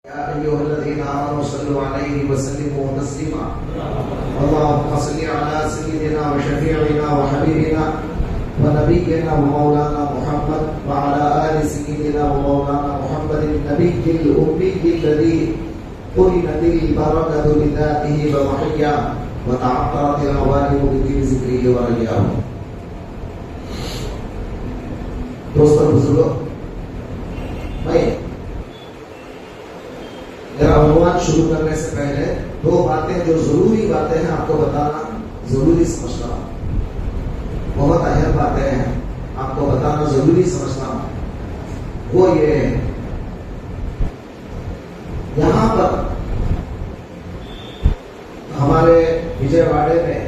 या अय्युहल्लज़ीना आमनू सल्लु अलैहि व सल्लिमू तस्लीमा। अल्लाहुम्मा सल्लि अला सय्यिदिना व शफीइना व हबीबिना व नबिय्यिना व मौलाना मुहम्मद व अला आलि सय्यिदिना व मौलाना मुहम्मदिन नबिय्यिल उम्मिय्यिल्लज़ी क़ुरिनतिल बरकतु लिज़ातिही व महय्या व तअत्तरतिल अवालिमु बिज़िक्रिही व रयाहु। दोस्तों बुजुर्गों, भाई मेरा अनुवाद शुरू करने से पहले दो बातें जो जरूरी बातें हैं आपको बताना जरूरी समझता हूं। बहुत अहम बातें हैं, आपको बताना जरूरी समझता हूं। वो ये है, यहां पर हमारे विजयवाड़े में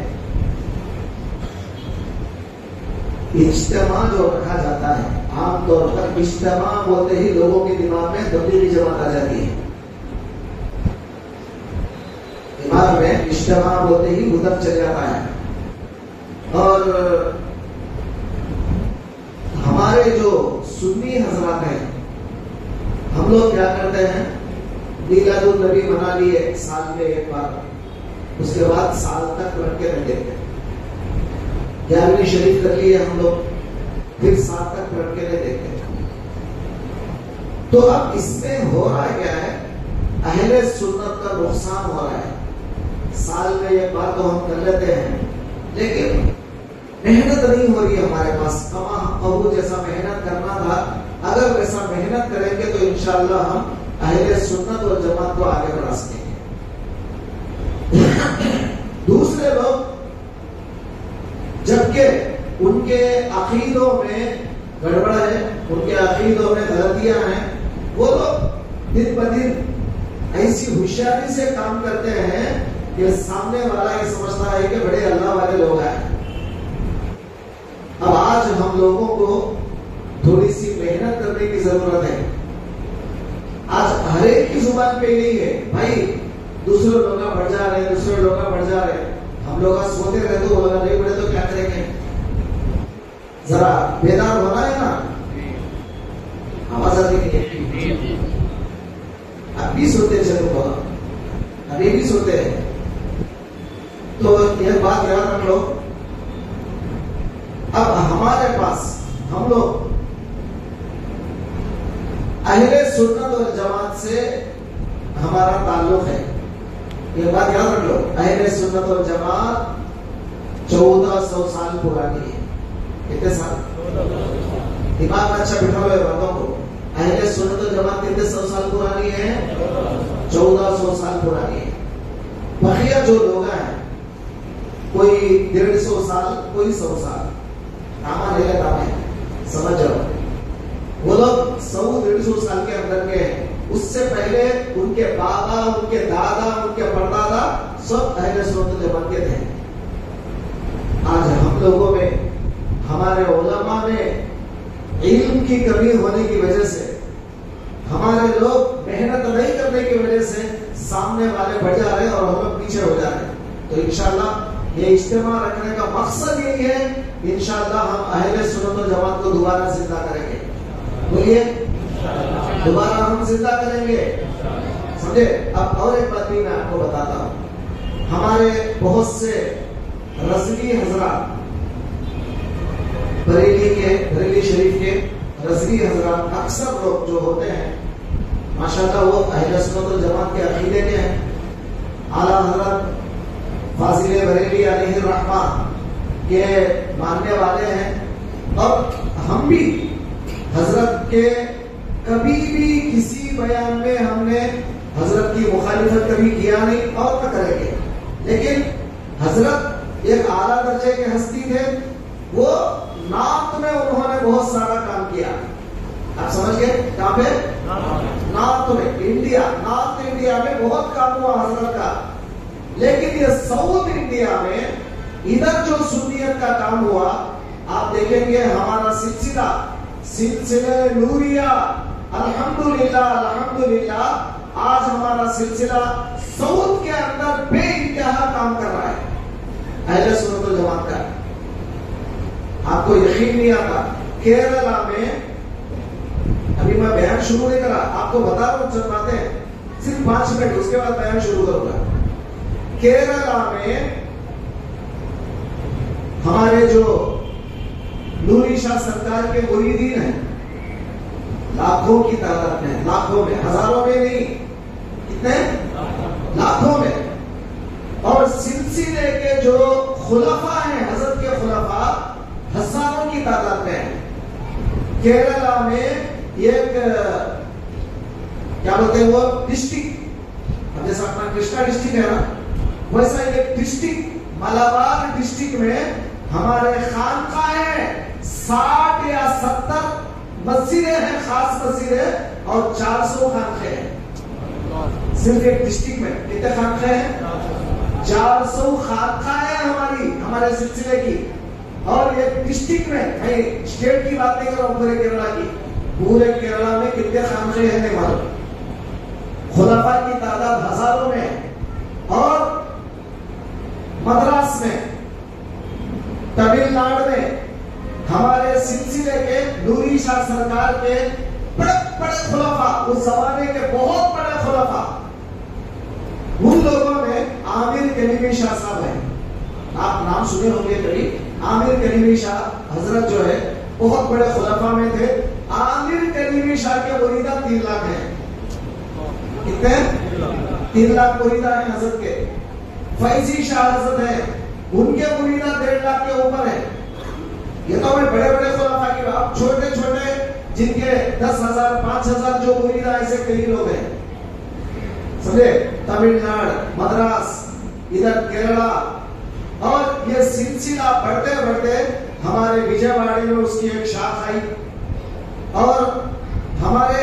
इज्तिमा जो रखा जाता है, आमतौर पर इज्तिमा बोलते ही लोगों के दिमाग में तबलीगी जमात आ जाती है। दिमाग में इज्तिमा बोलते ही उधर चल जाता है। और हमारे जो सुन्नी हजरात हैं, हम लोग क्या करते हैं, मीलादुन नबी मना लिए साल में एक बार, उसके बाद साल तक लटके रह देते हैं। 11वीं शरीफ कर लिए हम लोग, फिर साल तक लटके रह देते हैं। तो अब इसमें हो रहा क्या है, अहले सुन्नत का नुकसान हो रहा है। साल में एक बार तो हम कर लेते हैं, लेकिन मेहनत नहीं हो रही हमारे पास। कमा अबू जैसा मेहनत करना था, अगर वैसा मेहनत करेंगे तो इंशाअल्लाह हम अहले सुन्नत और जमात को आगे बढ़ा सकेंगे। दूसरे लोग जबकि उनके अकीदों में गड़बड़ है, उनके अकीदों में गलतियां हैं, वो लोग दिन ब दिन ऐसी होशियारी से काम करते हैं कि सामने वाला ये समझता है कि बड़े अल्लाह वाले लोग हैं। अब आज हम लोगों को थोड़ी सी मेहनत करने की जरूरत है। आज हर एक की जुबान पे यही है, भाई दूसरे लोग बढ़ जा रहे हैं, दूसरे लोग बढ़ जा रहे हैं, हम लोग सोते रहे तो बोला नहीं बढ़े तो क्या करेंगे। जरा बेदार होना है ना, आवाज आती नहीं, अब भी सोते चलो, अभी भी सोते हैं। तो यह बात याद रख लो। अब हमारे पास हम लोग अहले सुन्नत और जमात से हमारा ताल्लुक है, ये बात याद रख लो। अहले सुन्नत और जमात 1400 साल पुरानी है। कितने साल? दिमाग में अच्छा बिठा हुआ है बातों को। अहले सुन्नत और जमात कितने 100 साल पुरानी है? 1400 साल पुरानी है। बकिया जो लोग हैं, कोई 150 साल, कोई 100 साल, नामा नहीं लेता है, समझ जाओ। वो लोग 100-150 साल के अंदर के हैं। उससे पहले उनके बाबा, उनके दादा, उनके परदादा सब अहले सुन्नत जमात के थे। आज हम लोगों में, हमारे उलमा में इल्म की कमी होने की वजह से, हमारे लोग मेहनत नहीं करने की वजह से सामने वाले बढ़ जा रहे हैं और हम लोग पीछे हो जा रहे हैं। तो इंशाअल्लाह ये इज्तिमा रखने का मकसद यही है, इंशाअल्लाह हम अहले सुन्नत और जमात को दोबारा जिंदा करेंगे। बोलिए, दोबारा हम जिंदा करेंगे, समझे। अब और एक बात भी मैं आपको बताता हूं। हमारे बहुत से रज़वी हजरात, बरेली शरीफ के रज़वी हजरात, अक्सर लोग जो होते हैं माशाअल्लाह वो अहले सुन्नत और जमात के अकीदे के हैं। आला हजरत फाजिल बरेली अलैहि रहमान के मानने वाले हैं। और हम भी हजरत के कभी भी किसी बयान में हमने हजरत की मुखालिफत कभी किया नहीं और न करेंगे। लेकिन हजरत एक आला दर्जे के हस्ती थे, वो नात में उन्होंने बहुत सारा काम किया। आप समझ गए कहां पे? नात में, इंडिया, नॉर्थ इंडिया में बहुत काम हुआ हजरत का। लेकिन ये साउथ इंडिया में इधर जो सुन्नियत का काम हुआ, आप देखेंगे हमारा सिलसिला नूरिया, अल्हम्दुलिल्लाह अल्हम्दुलिल्लाह, आज हमारा सिलसिला साउथ के अंदर बेइंतहा काम कर रहा है अहले सुन्नत वल जमात का। आपको यकीन नहीं आता, केरला में, अभी मैं बयान शुरू नहीं करा, आपको बता रहा हूं चंद बातें। सिर्फ 5 मिनट, उसके बाद बयान शुरू करूंगा। केरला में हमारे जो नूरी शाह सरकार के मुरीदीन हैं, लाखों की तादाद में, लाखों में, हजारों में नहीं, कितने, लाखों में। और सिलसिले के जो खुलफा हैं, हजरत के खुलफा हजारों की तादाद में हैं। केरला में एक क्या बोलते हैं वो डिस्ट्रिक्ट, अब जैसा अपना कृष्णा डिस्ट्रिक्ट है ना, वैसा एक डिस्ट्रिक्ट मलाबार डिस्ट्रिक्ट में हमारे खानकाहें हैं, 60 या 70 मस्जिदें हैं, खास मस्जिदें, और 400 खानकाहें हैं। सिर्फ एक डिस्ट्रिक्ट में कितने खानकाहें हैं? 400 खानकाहें हैं हमारे सिलसिले की। और एक डिस्ट्रिक्ट में, मैं स्टेट की बात नहीं कर रहा हूं, पूरे केरला की, पूरे केरला में कितने खानकाहें हैं नहीं मालूम। खुलाफा की तादाद हजारों में है। और मद्रास में, तमिलनाडु में हमारे सिलसिले के नूरी शाह सरकार के बड़े बड़े खुलाफा, उस जमाने के बहुत बड़े खुलाफा, उन लोगों में आमिर करीमी शाह साहब है, आप नाम सुने होंगे कभी। आमिर करीमी शाह हजरत जो है बहुत बड़े खुलाफा में थे। आमिर करीमी शाह के मुरीदा 3 लाख है। कितने? 3 लाख मुरीदा है हजरत के। फैजी शाह हजरत है, उनके मुरीदा 1.5 लाख के ऊपर है। ये तो मैं बड़े बड़े खुलाफा की बात, छोटे छोटे जिनके 10,000 5,000 जो मुरीदा, ऐसे कई लोग हैं, समझे। तमिलनाडु, मद्रास, इधर केरला, और ये सिलसिला बढ़ते बढ़ते हमारे विजयवाड़ा में उसकी एक शाख आई। और हमारे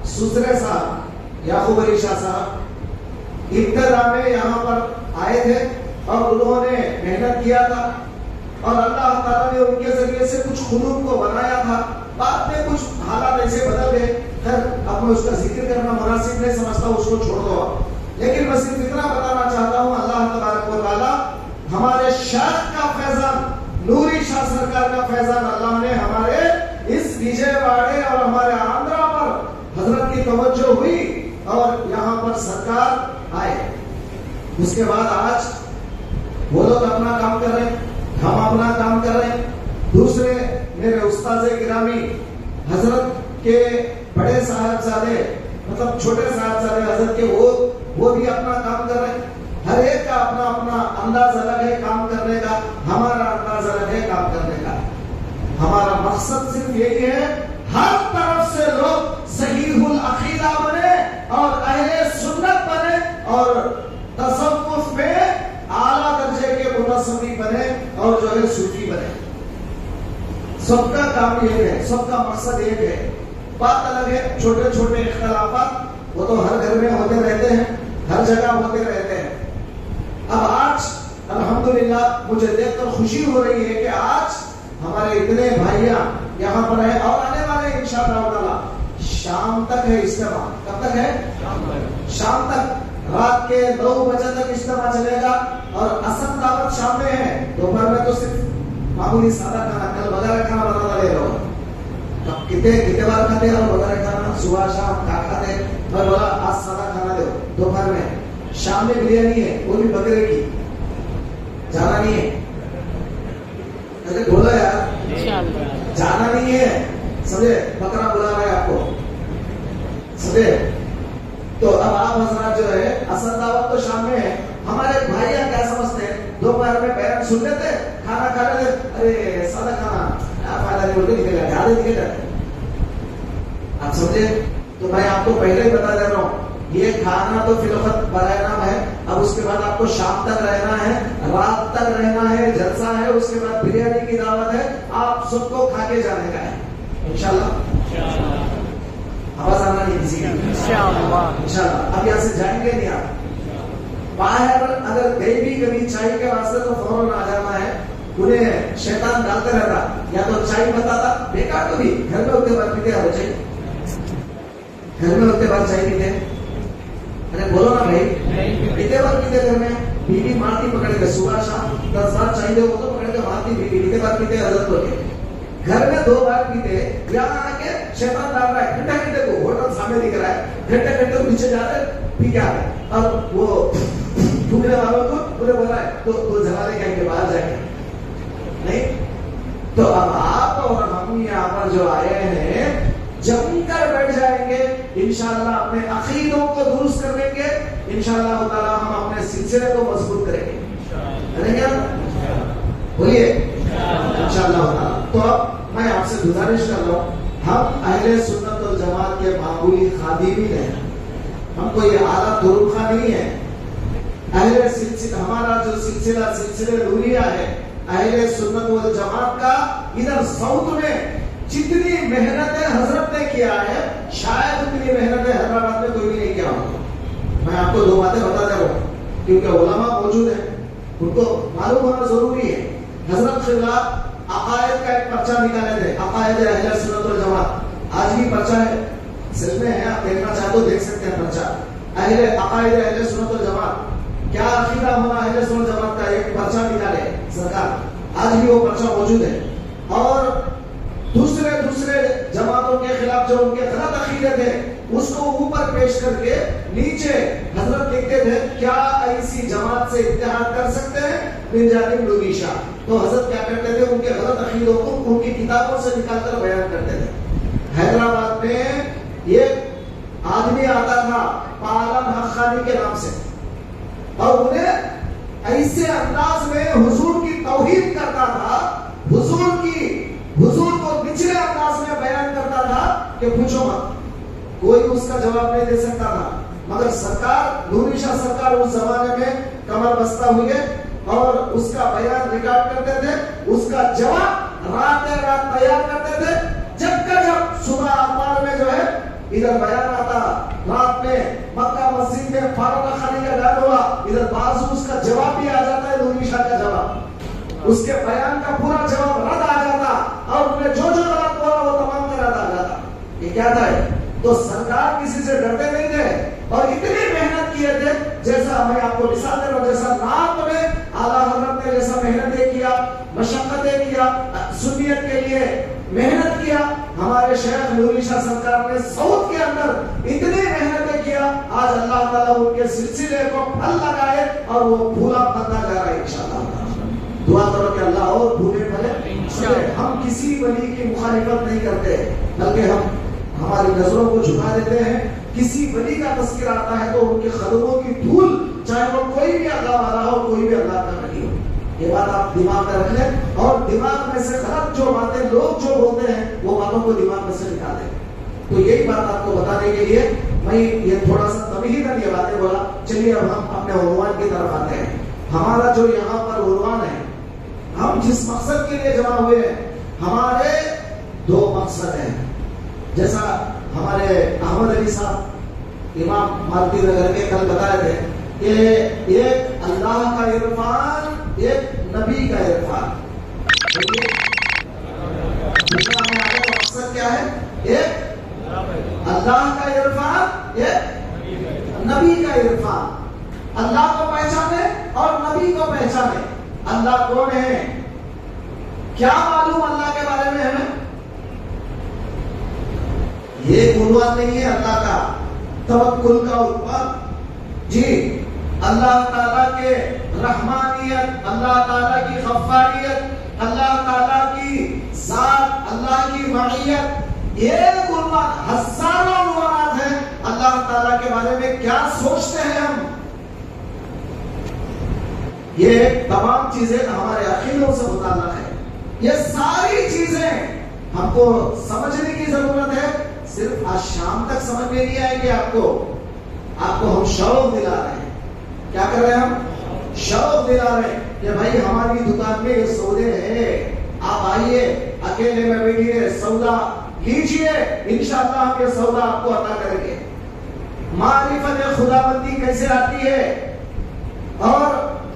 सुसरे साहब याकूब अली शाह साहब इब्तिदा में यहाँ पर आए थे और उन्होंने मेहनत किया था, और अल्लाह ताला ने उनके जरिए से कुछ खुलूक को बनाया था। बाद में कुछ हालात ऐसे बदल गए, खैर अब मैं उसका जिक्र करना मुनासिब नहीं समझता, उसको छोड़ दो। लेकिन मैं सिर्फ इतना बताना चाहता हूँ, अल्लाह तबारक व तआला हमारे शाह का फैजान, नूरी शाह सरकार का फैजान अल्लाह ने हमारे इस विजयवाड़े और हमारे आंध्रा पर हजरत की तवज्जो हुई और यहाँ पर सरकार आए। उसके बाद आज वो लोग अपना काम कर रहे हैं, हम अपना काम कर रहे हैं। दूसरे मेरे उस्ताद गिरामी हजरत के बड़े साहबजादे, मतलब छोटे साहबजादे हजरत के, वो भी अपना काम कर रहे हैं। हर एक का अपना अपना अंदाज अलग है काम करने का, हमारा अंदाज अलग है काम करने का। हमारा मकसद सिर्फ यही है, हर तरफ से लोग सहीहुल अकीदा बने और अहले सुन्नत बने और तसव्वुफ में आला दर्जे के मुतसव्विफ बने और जो है सूफी बने। सबका काम एक है, सबका मकसद एक है। बात अलग है, छोटे छोटे इख्तिलाफात वो तो हर घर में होते रहते हैं, हर जगह होते रहते हैं। अब आज अल्हम्दुलिल्लाह मुझे देखकर खुशी हो रही है कि आज हमारे इतने भाइयां यहाँ पर है और आने वाले इंशाअल्लाह ताला। शाम तक है इज्तिमा। कब तक है? शाम तक, रात के 9 बजे तक इज्तिमा चलेगा और असम दावत शाम में है। दोपहर में तो सिर्फ मामूली सादा खाना, कल वगैरह खाना बनाना ले रहा हूँ। कितने बार खाते हैं वगैरह खाना, सुबह शाम क्या खाते हैं? मैं बोला आज सादा खाना दो दोपहर में। शाम में बिरयानी है, वो भी बकरे की। जाना नहीं है? अरे बोलो यार, जाना नहीं है, समझे? बकरा बुला रहा है आपको, समझे? तो अब आप हजरात जो है असल दावत तो शाम में है। हमारे भाई क्या समझते हैं, दोपहर में बयान सुन लेते, खाना खा लेते, अरे सादा खाना क्या फायदा नहीं, बोलते निकलेगा, ज्यादा निकलेगा। आप समझे? तो मैं आपको पहले ही बता दे रहा हूँ, ये खाना तो फिलौकत बरानाम है। अब उसके बाद आपको शाम तक रहना है, रात तक रहना है, जलसा है, उसके बाद बिरयानी की दावत है, आप सबको खा के जाने का है इंशाल्लाह। आवाज आना नहीं किसी का इंशाल्लाह। अब यहाँ से जाएंगे नहीं आप बाहर, अगर गए भी कभी चाय के वास्ते तो फौरन आ जाना है। उन्हें शैतान डालते रहता, या तो चाय बताता बेकार, तो भी घर में उतने बार पीते हो चाहिए, घर में उतने बार चाय पीते। अरे बोलो ना भाई, पीते बार पीते घर में, बीवी मारती पकड़ के, सुबह शाम 10 बार चाय दे वो तो पकड़ के मारती बीवी, पीते बार पीते हजरत लोग। घर में 2 बार पीते, यहाँ आके शैतान डाल रहा है, ठंडा पीते को होटल साफ में दिख रहा है, घंटे घंटे पीछे जा रहे हैं, ठीक है। अब वो फूकने वालों को पूरे बोला है तो जमाने के बाहर जाएंगे नहीं। तो अब आप और हम यहाँ पर जो आए हैं जमकर बैठ जाएंगे, इंशाअल्लाह अपने अकीदों को दुरुस्त कर लेंगे, इंशाअल्लाह ताला हम अपने सिलसिले को मजबूत करेंगे, बोलिए इंशाअल्लाह। तो अब मैं आपसे गुजारिश कर रहा हूँ, हम अहले सुन्नत वल जमात के मामूली खादिमीन हैं, हम कोई आला तुरुखा नहीं है। अहले सिलसिला, हमारा जो सिलसिले नूरिया है अहले सुन्नत वल जमात का, इधर साउथ में जितनी मेहनतें हजरत ने किया है शायद उतनी मेहनतें हैदराबाद में कोई भी नहीं किया होगा। मैं आपको दो बातें बता दे रहा हूँ क्योंकि उलमा मौजूद है, उनको मालूम होना जरूरी है। हजरत खिला अकायद का एक पर्चा निकाले थे, अकायद अहले सुन्नत वल जमात, आज भी पर्चा है, सिल में है, आप देखना चाहे तो देख सकते हैं पर्चा। अकायद अहले सुन्नत वल जमात, क्या अकीदा होना अहले सुन्नत वल जमात का, एक पर्चा निकाले सरकार, आज भी वो पर्चा मौजूद है। और दूसरे जमातों के खिलाफ जो उनके गलत अकीदे थे उसको ऊपर पेश करके नीचे हजरत लिखते थे क्या ऐसी जमात से इत्तेहाद कर सकते हैं बिन जानिब नूरी शाह। तो हजरत क्या करते थे, उनके गलत अकीदों को उनकी किताबों से निकालकर बयान करते थे। हैदराबाद में एक आदमी आता था पालम हक्कानी के नाम से, और उन्हें ऐसे अंदाज में हुजूर की तौहीद करता था, हुजूर को निचले अंदाज में बयान करता था कि पूछो मत, कोई उसका जवाब नहीं दे सकता था। मगर सरकार नूरी शाह सरकार उस जमाने में कमर बस्ता हुए और उसका बयान रिकॉर्ड करते थे, उसका जवाब रात तैयार करते थे। जब सुबह अखबार में जो है इधर बयान आता, रात में मक्का मस्जिद में फारूक खानी का बयान हुआ, इधर बाजू उसका जवाब भी आ जाता है, नूरी शाह का जवाब, उसके बयान का पूरा जवाब रद्द आ जाता और उन्हें जो गलत बोला वो तमाम का रद्द आ जाता। ये क्या था? तो सरकार किसी से डरते नहीं थे और इतनी मेहनत किए थे, जैसा मैं आपको मिसाल दे रहा हूँ, जैसा नात में आला हजरत ने जैसा मेहनतें किया, मशक्कतें किया, सुन्नियत के लिए मेहनत किया, हमारे शेख नूरी शाह सरकार ने साउथ के अंदर इतनी मेहनतें किया, आज अल्लाह ताला उनके सिलसिले को फल लगाए और वो फूला बनता जा रहा है इंशाअल्लाह। दुआ करो कि अल्लाह और फूले फले। हम किसी वली की मुखालिफत नहीं करते, बल्कि हम हमारी नजरों को झुका देते हैं। किसी वली का तस्करा आता है तो उनके कदमों की धूल, चाहे वो कोई भी अल्लाह वाला हो, कोई भी अल्लाह का वली हो, ये बात आप दिमाग में रख लें। और दिमाग में से गलत जो बातें लोग जो बोलते हैं वो बातों को दिमाग में से निकाल दें। तो यही बात आपको बताने के लिए मैं ये थोड़ा सा तमहीदन ये बातें बोला। चलिए अब हम अपने उन्वान की तरफ आते हैं। हमारा जो यहाँ पर उन्वान है, हम जिस मकसद के लिए जमा हुए हैं, हमारे दो मकसद हैं। जैसा हमारे अहमद अली साहब इमाम मारुति नगर के कल बताए थे कि एक अल्लाह का इरफान, एक नबी का इरफान। मकसद क्या है? एक अल्लाह का इरफान, एक नबी का इरफान। अल्लाह को पहचाने और नबी को पहचाने। अल्लाह कौन है, क्या मालूम अल्लाह के बारे में हमें? ये उन्वान नहीं है अल्लाह का, तवक्कुल का उन्वान। जी, अल्लाह ताला के रहमानियत, अल्लाह ताला की गफ्फारियत, अल्लाह ताला की जात, अल्लाह की मईयत, एक उन्वान, हजारों उन्वान हैं अल्लाह ताला के बारे में। क्या सोचते हैं हम? ये तमाम चीजें हमारे अकीदों से मुताल्लिक़ है। ये सारी चीजें हमको समझने की जरूरत है। सिर्फ आज शाम तक समझ में नहीं आएगी आपको हम शौक दिला रहे हैं। क्या कर रहे हैं हम? शौक दिला रहे हैं कि भाई हमारी दुकान में ये सौदे हैं, आप आइए, अकेले में बैठिए, सौदा लीजिए, इंशाअल्लाह हम ये सौदा आपको अता करेंगे। मारिफत खुदाबंदी कैसे आती है और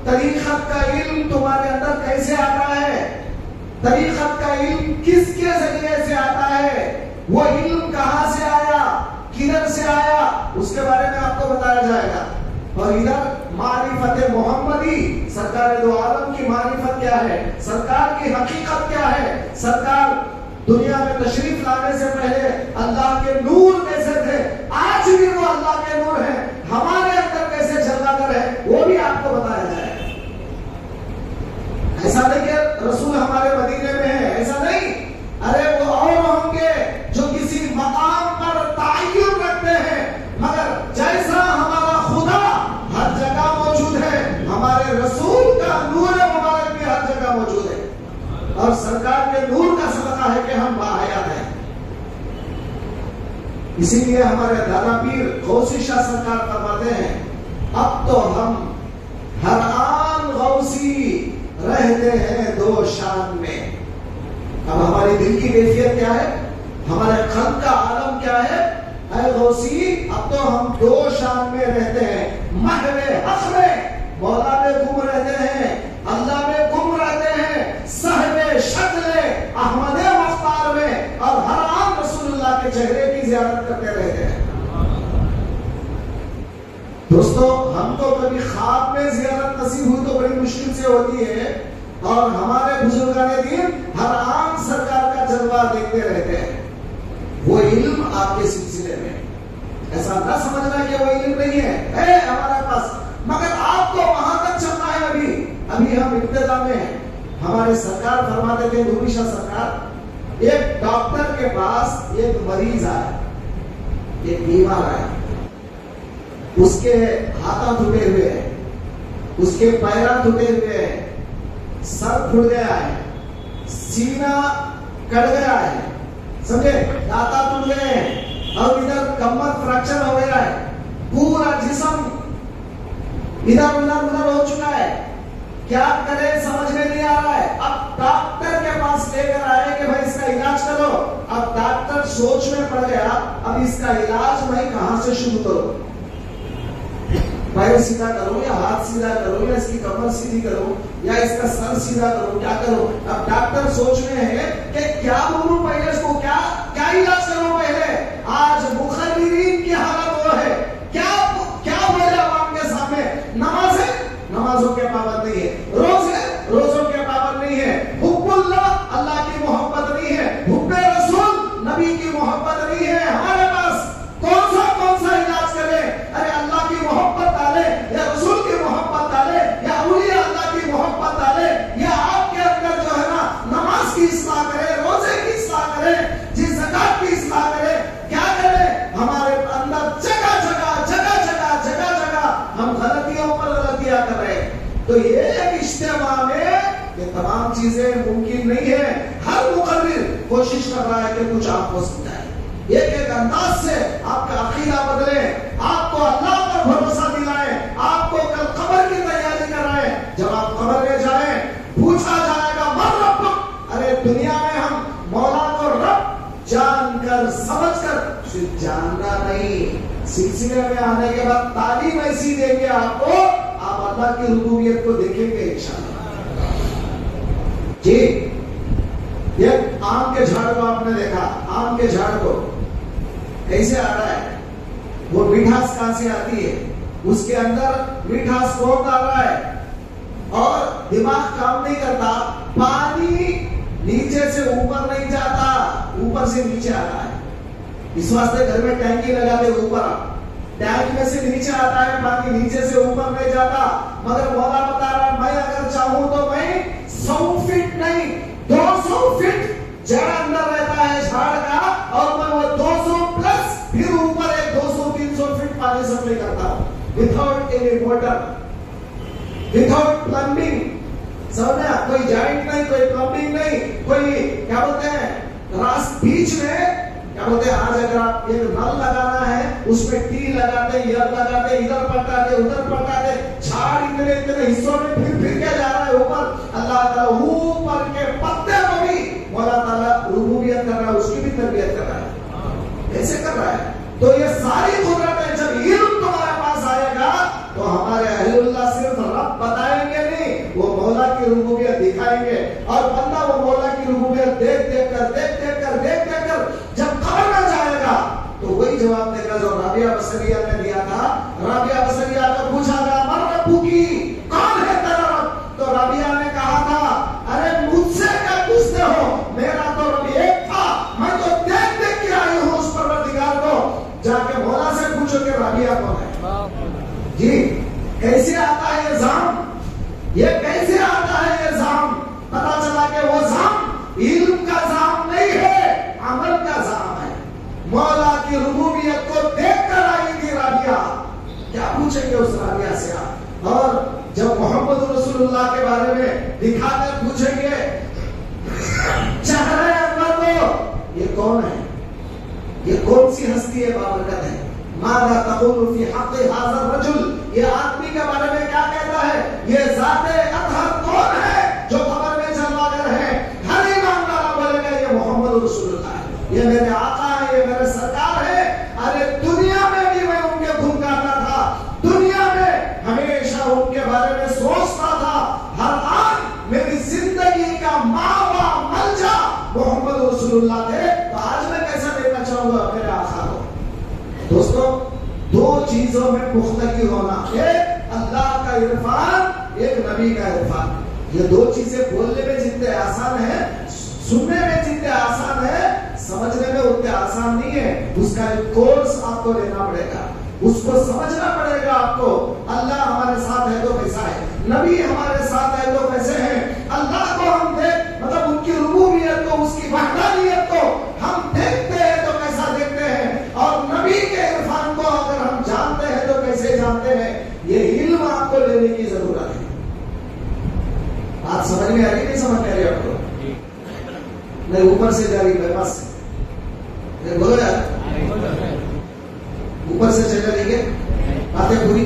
तरीक़त का इल्म तुम्हारे अंदर कैसे आता है, तरीक़त का इल्म किसके जरिए से आता है, वो इल्म कहां से आया, किधर से आया, उसके बारे में आपको बताया जाएगा। और इधर मारिफत मोहम्मदी, सरकार दो आलम की मारिफत क्या है, सरकार की हकीकत क्या है, सरकार दुनिया में तशरीफ लाने से पहले अल्लाह के नूर कैसे थे, आज भी वो अल्लाह के नूर है, हमारे अंदर कैसे जलवागर है, वो भी आपको बताया जाए। ऐसा नहीं कि रसूल हमारे मदीने में है, ऐसा नहीं। अरे वो और होंगे जो किसी मकाम पर ताय्युन रखते हैं, मगर जैसा हमारा खुदा हर जगह मौजूद है, हमारे रसूल का नूर मुबारक भी हर जगह मौजूद है। और सरकार के नूर का सदका है कि हम बाहयात हैं। इसीलिए हमारे दादा पीर गौसी शाह सरकार फरमाते हैं, अब तो हम हर आन गौसी रहते हैं दो शान में। अब हमारी दिल की कैफियत क्या है, हमारे कल्ब का आलम क्या है? ऐ गौसी, अब तो हम दो शान में रहते हैं, महवे हक में मौला में गुम रहते हैं, अल्लाह में गुम रहते हैं, साहिबे शक्ल अहमद मुख्तार में, और हर आम रसूलुल्लाह के चेहरे की ज़ियारत करते रहते हैं। दोस्तों, हमको कभी ख्वाब में ज़ियारत नसीब हुई तो बड़ी मुश्किल से होती है, और हमारे बुजुर्गाने दिन हर आम सरकार का जलवा देखते रहते हैं। वो इल्म आपके सिलसिले में, ऐसा ना समझना कि वो इल्म नहीं है हमारे पास, मगर आपको वहां तक चलना है। अभी हम इब्तिदा में हैं। हमारे सरकार फरमाते थे, नूरी शाह सरकार, एक डॉक्टर के पास एक मरीज आया, एक बीमार आया, उसके हाथ टूटे हुए हैं, उसके पैर टूटे हुए हैं, सर फूट गया है, सीना कट गया है, समझे, दांत टूट गए हैं, और इधर कमर फ्रैक्चर हो गया है, पूरा जिस्म इधर उधर हो चुका है। क्या करे समझ में नहीं आ रहा है। अब डॉक्टर के पास लेकर आए कि भाई इसका इलाज करो। अब डॉक्टर सोच में पड़ गया, अब इसका इलाज मैं कहां से शुरू करूं? पैर सीधा करो या हाथ सीधा करो या इसकी कमर सीधी करो या इसका सर सीधा करो, क्या करो? अब डॉक्टर सोच में है कि क्या बोलूं पहले इसको, क्या इलाज करो पहले। आज मुखर्रिरीन की हालत वो है, क्या बोले आवाम के सामने? नमाजों के पाबंद नहीं है, रोजों के पाबंद नहीं है, हुब्बुल्लाह अल्लाह की मोहब्बत नहीं है, हुब्बे रसूल नबी की मोहब्बत नहीं है। हमारे पास कौन सा इलाज करे? अरे अल्लाह की मोहब्बत डाले या रसूल की मोहब्बत डाले या औलिया अल्लाह की मोहब्बत डाले, या आपके अंदर जो है ना नमाज की इस्लाह करे, रोजे की इस्लाह करे, जिस ज़कात की इस्लाह करे, क्या करे? हमारे अंदर जगह जगह हम गलतियों पर गलतियां कर रहे हैं। तो ये एक इज्तिमा में ये तमाम चीजें मुमकिन नहीं है। हर मुकर्रिर कोशिश कर रहा है कि कुछ आपको समझाए, एक अंदाज से आपका अकीदा बदले, आपको अल्लाह पर भरोसा दिलाए, आपको कल कब्र की तैयारी कराए। जब आप कब्र में जाए, पूछा जाएगा मन रब्बुक। अरे दुनिया में हम मौला को रब जानकर समझकर, सिर्फ जानना नहीं, सिलसिले में आने के बाद तालीम ऐसी देंगे आपको, आप अल्लाह की रुबूबियत को देखेंगे इंशाअल्लाह। जी, ये आम के झाड़ को आपने देखा, आम के झाड़ को कैसे आ रहा है, वो मिठास कहां से आती है, उसके अंदर मिठास कौन डाल रहा है, और दिमाग काम नहीं करता, पानी नीचे से ऊपर नहीं जाता, ऊपर से नीचे आ रहा है। इस वास्ते घर में टैंकी लगाते, ऊपर टैंक में से नीचे आता है पानी, नीचे से ऊपर नहीं जाता। मगर मौला बता रहा है, मैं अगर चाहूं तो मैं 100 फीट नहीं 200 फीट जड़ अंदर रहता है झाड़ का, और मैं वो 200 प्लस फिर ऊपर एक 200-300 फीट पानी सप्लाई करता हूं, without any water, without plumbing. समझना, कोई जॉइंट नहीं, कोई प्लम्बिंग नहीं, कोई क्या बोलते हैं बीच में क्या बोलते हैं, आज अगर आप एक नल लगाना है, उसमें टी लगाते, यर लगाते, इधर पटाते, उधर पटाते, झाड़ इतने हिस्सों में फिर क्या जा रहा है ऊपर। अल्लाह ताला ऊपर के पत्ते को भी मौला ताला रुबूबियत कर रहा है, उसकी भी तरबियत कर रहा है, ऐसे कर रहा है। तो ये सारी कुदरतें जब इल्म तुम्हारे पास आएगा तो हमारे अहलुल्लाह सिर्फ रब बताएंगे नहीं, वो मौला की रुबूबियत दिखाएंगे। और बंदा वो मौला की रुबूबियत देख देख कर जब कब्र में जाएगा तो वही जवाब देगा जो राबिया बसरिया ने दिया था। राबिया बसरिया को पूछा गया, मन रब्बू की, कौन है तेरा रब? तो राबिया ने कहा था, अरे मुझसे क्या पूछते हो, मेरा तो रब एक था जी कैसे आता है ये जाम, ये कैसे आता है ये जाम? पता चला कि वो जाम इल्म का जाम नहीं है, अमल का जाम है। मौला की रुबूबियत को देखकर आई थी राबिया। क्या पूछेंगे उस राबिया से आप? और जब मोहम्मद रसूलुल्लाह के बारे में दिखाकर पूछेंगे चेहरे अनवर को, ये कौन है, ये कौन सी हस्ती है, बाबरकत है? मादा तक़ूलु फी हक़्क़ि हाज़ा रजुल, ये आदमी के बारे में क्या कहता है? ये ज़ाते अतहर कौन है जो कब्र में जलवागर है? हर ईमान वाला बोलेगा ये मोहम्मद रसूलुल्लाह है, ये मेरे आका है, ये मेरे सरकार है। अरे दुनिया में भी मैं उनके धूम गाता था, दुनिया में हमेशा उनके बारे में सोचता था। हर आज मेरी जिंदगी का मावा मलजा मोहम्मद रसूलुल्लाह थे, तो आज मैं कैसा देखना चाहूंगा मेरे आका को? दोस्तों, दो चीजों में पुख्तगी होना, एक अल्लाह का इरफान, एक नबी का इरफान। ये दो चीजें बोलने में जितने आसान है, सुनने में जितने आसान है, समझने में उतने आसान नहीं है। उसका एक कोर्स आपको लेना पड़ेगा, उसको समझना पड़ेगा आपको। अल्लाह हमारे साथ है तो कैसा है, नबी हमारे साथ है तो कैसे हैं। अल्लाह को हम देख, मतलब उनकी रुबूबियत को, उसकी वहदानियत को हम देखते हैं तो कैसा देखते हैं, और नबी के इरफान को अगर हम जानते हैं तो कैसे जानते हैं। ये इल्म आपको लेने की जरूरत है। बात समझ में आ रही, नहीं समझ में आ रही आपको? नहीं, ऊपर से जा रही है, बस बोलो यार, ऊपर से चल रही है बातें पूरी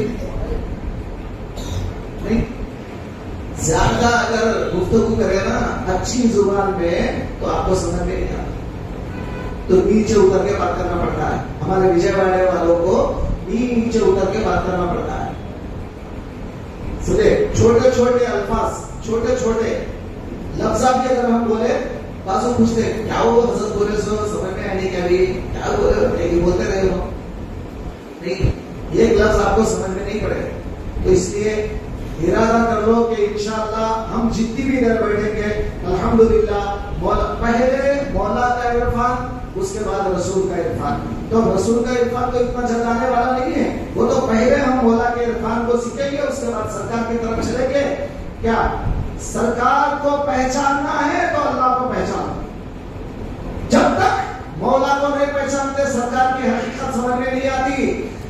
नहीं। ज्यादा अगर गुफ्तगू करे ना अच्छी जुबान में तो आपको समझ में नहीं आता, तो नीचे उतर के बात करना पड़ता है। हमारे विजयवाड़ा वालों को नीचे उतर के बात करना पड़ता है। सुने, छोटे छोटे अल्फाज, छोटे छोटे लफ्जा भी अगर हम बोले, बाजू पूछते क्या वो हजरत बोले, सो समझ में आने क्या भी क्या बोले, बोलते रहे हो नहीं, एक लफ्ज आपको समझ में नहीं पड़ेगा। तो इसलिए इरादा कर लो कि इंशाअल्लाह हम जितनी भी देर बैठेंगे, अल्हम्दुलिल्लाह, पहले मौला का इरफान, उसके बाद रसूल का इरफान। तो रसूल का इरफान तो इतना जलाने वाला नहीं है, वो तो पहले हम मौला के इरफान को सीखेंगे, उसके बाद सरकार की तरफ चलेंगे। क्या सरकार को पहचानना है तो अल्लाह को पहचानो। जब तक मौला को नहीं पहचानते, सरकार की हकीकत समझ में नहीं आती।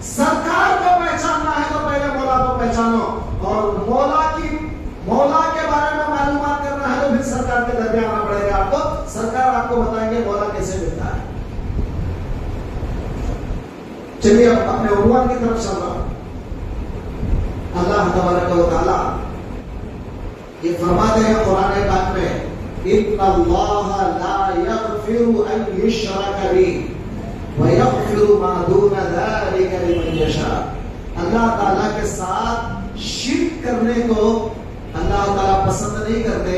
सरकार को पहचानना है तो पहले मौला को पहचानो, और मौला के बारे में मालूमात करना है तो फिर सरकार के दर में आना पड़ेगा आपको। सरकार आपको बताएंगे मौला कैसे मिलता है। चलिए अब अपने उन्वान की तरफ चल रहा हूं। अल्लाह तबारक व तआला ये फरमाते हैं कुरान पाक में, इन्नल्लाह ला यगफिरु अन युश्रक बिही व यगफिरु मा दून ज़ालिका लिमन यशा। अल्लाह ताला के साथ शिर्क करने को अल्लाह ताला पसंद नहीं करते,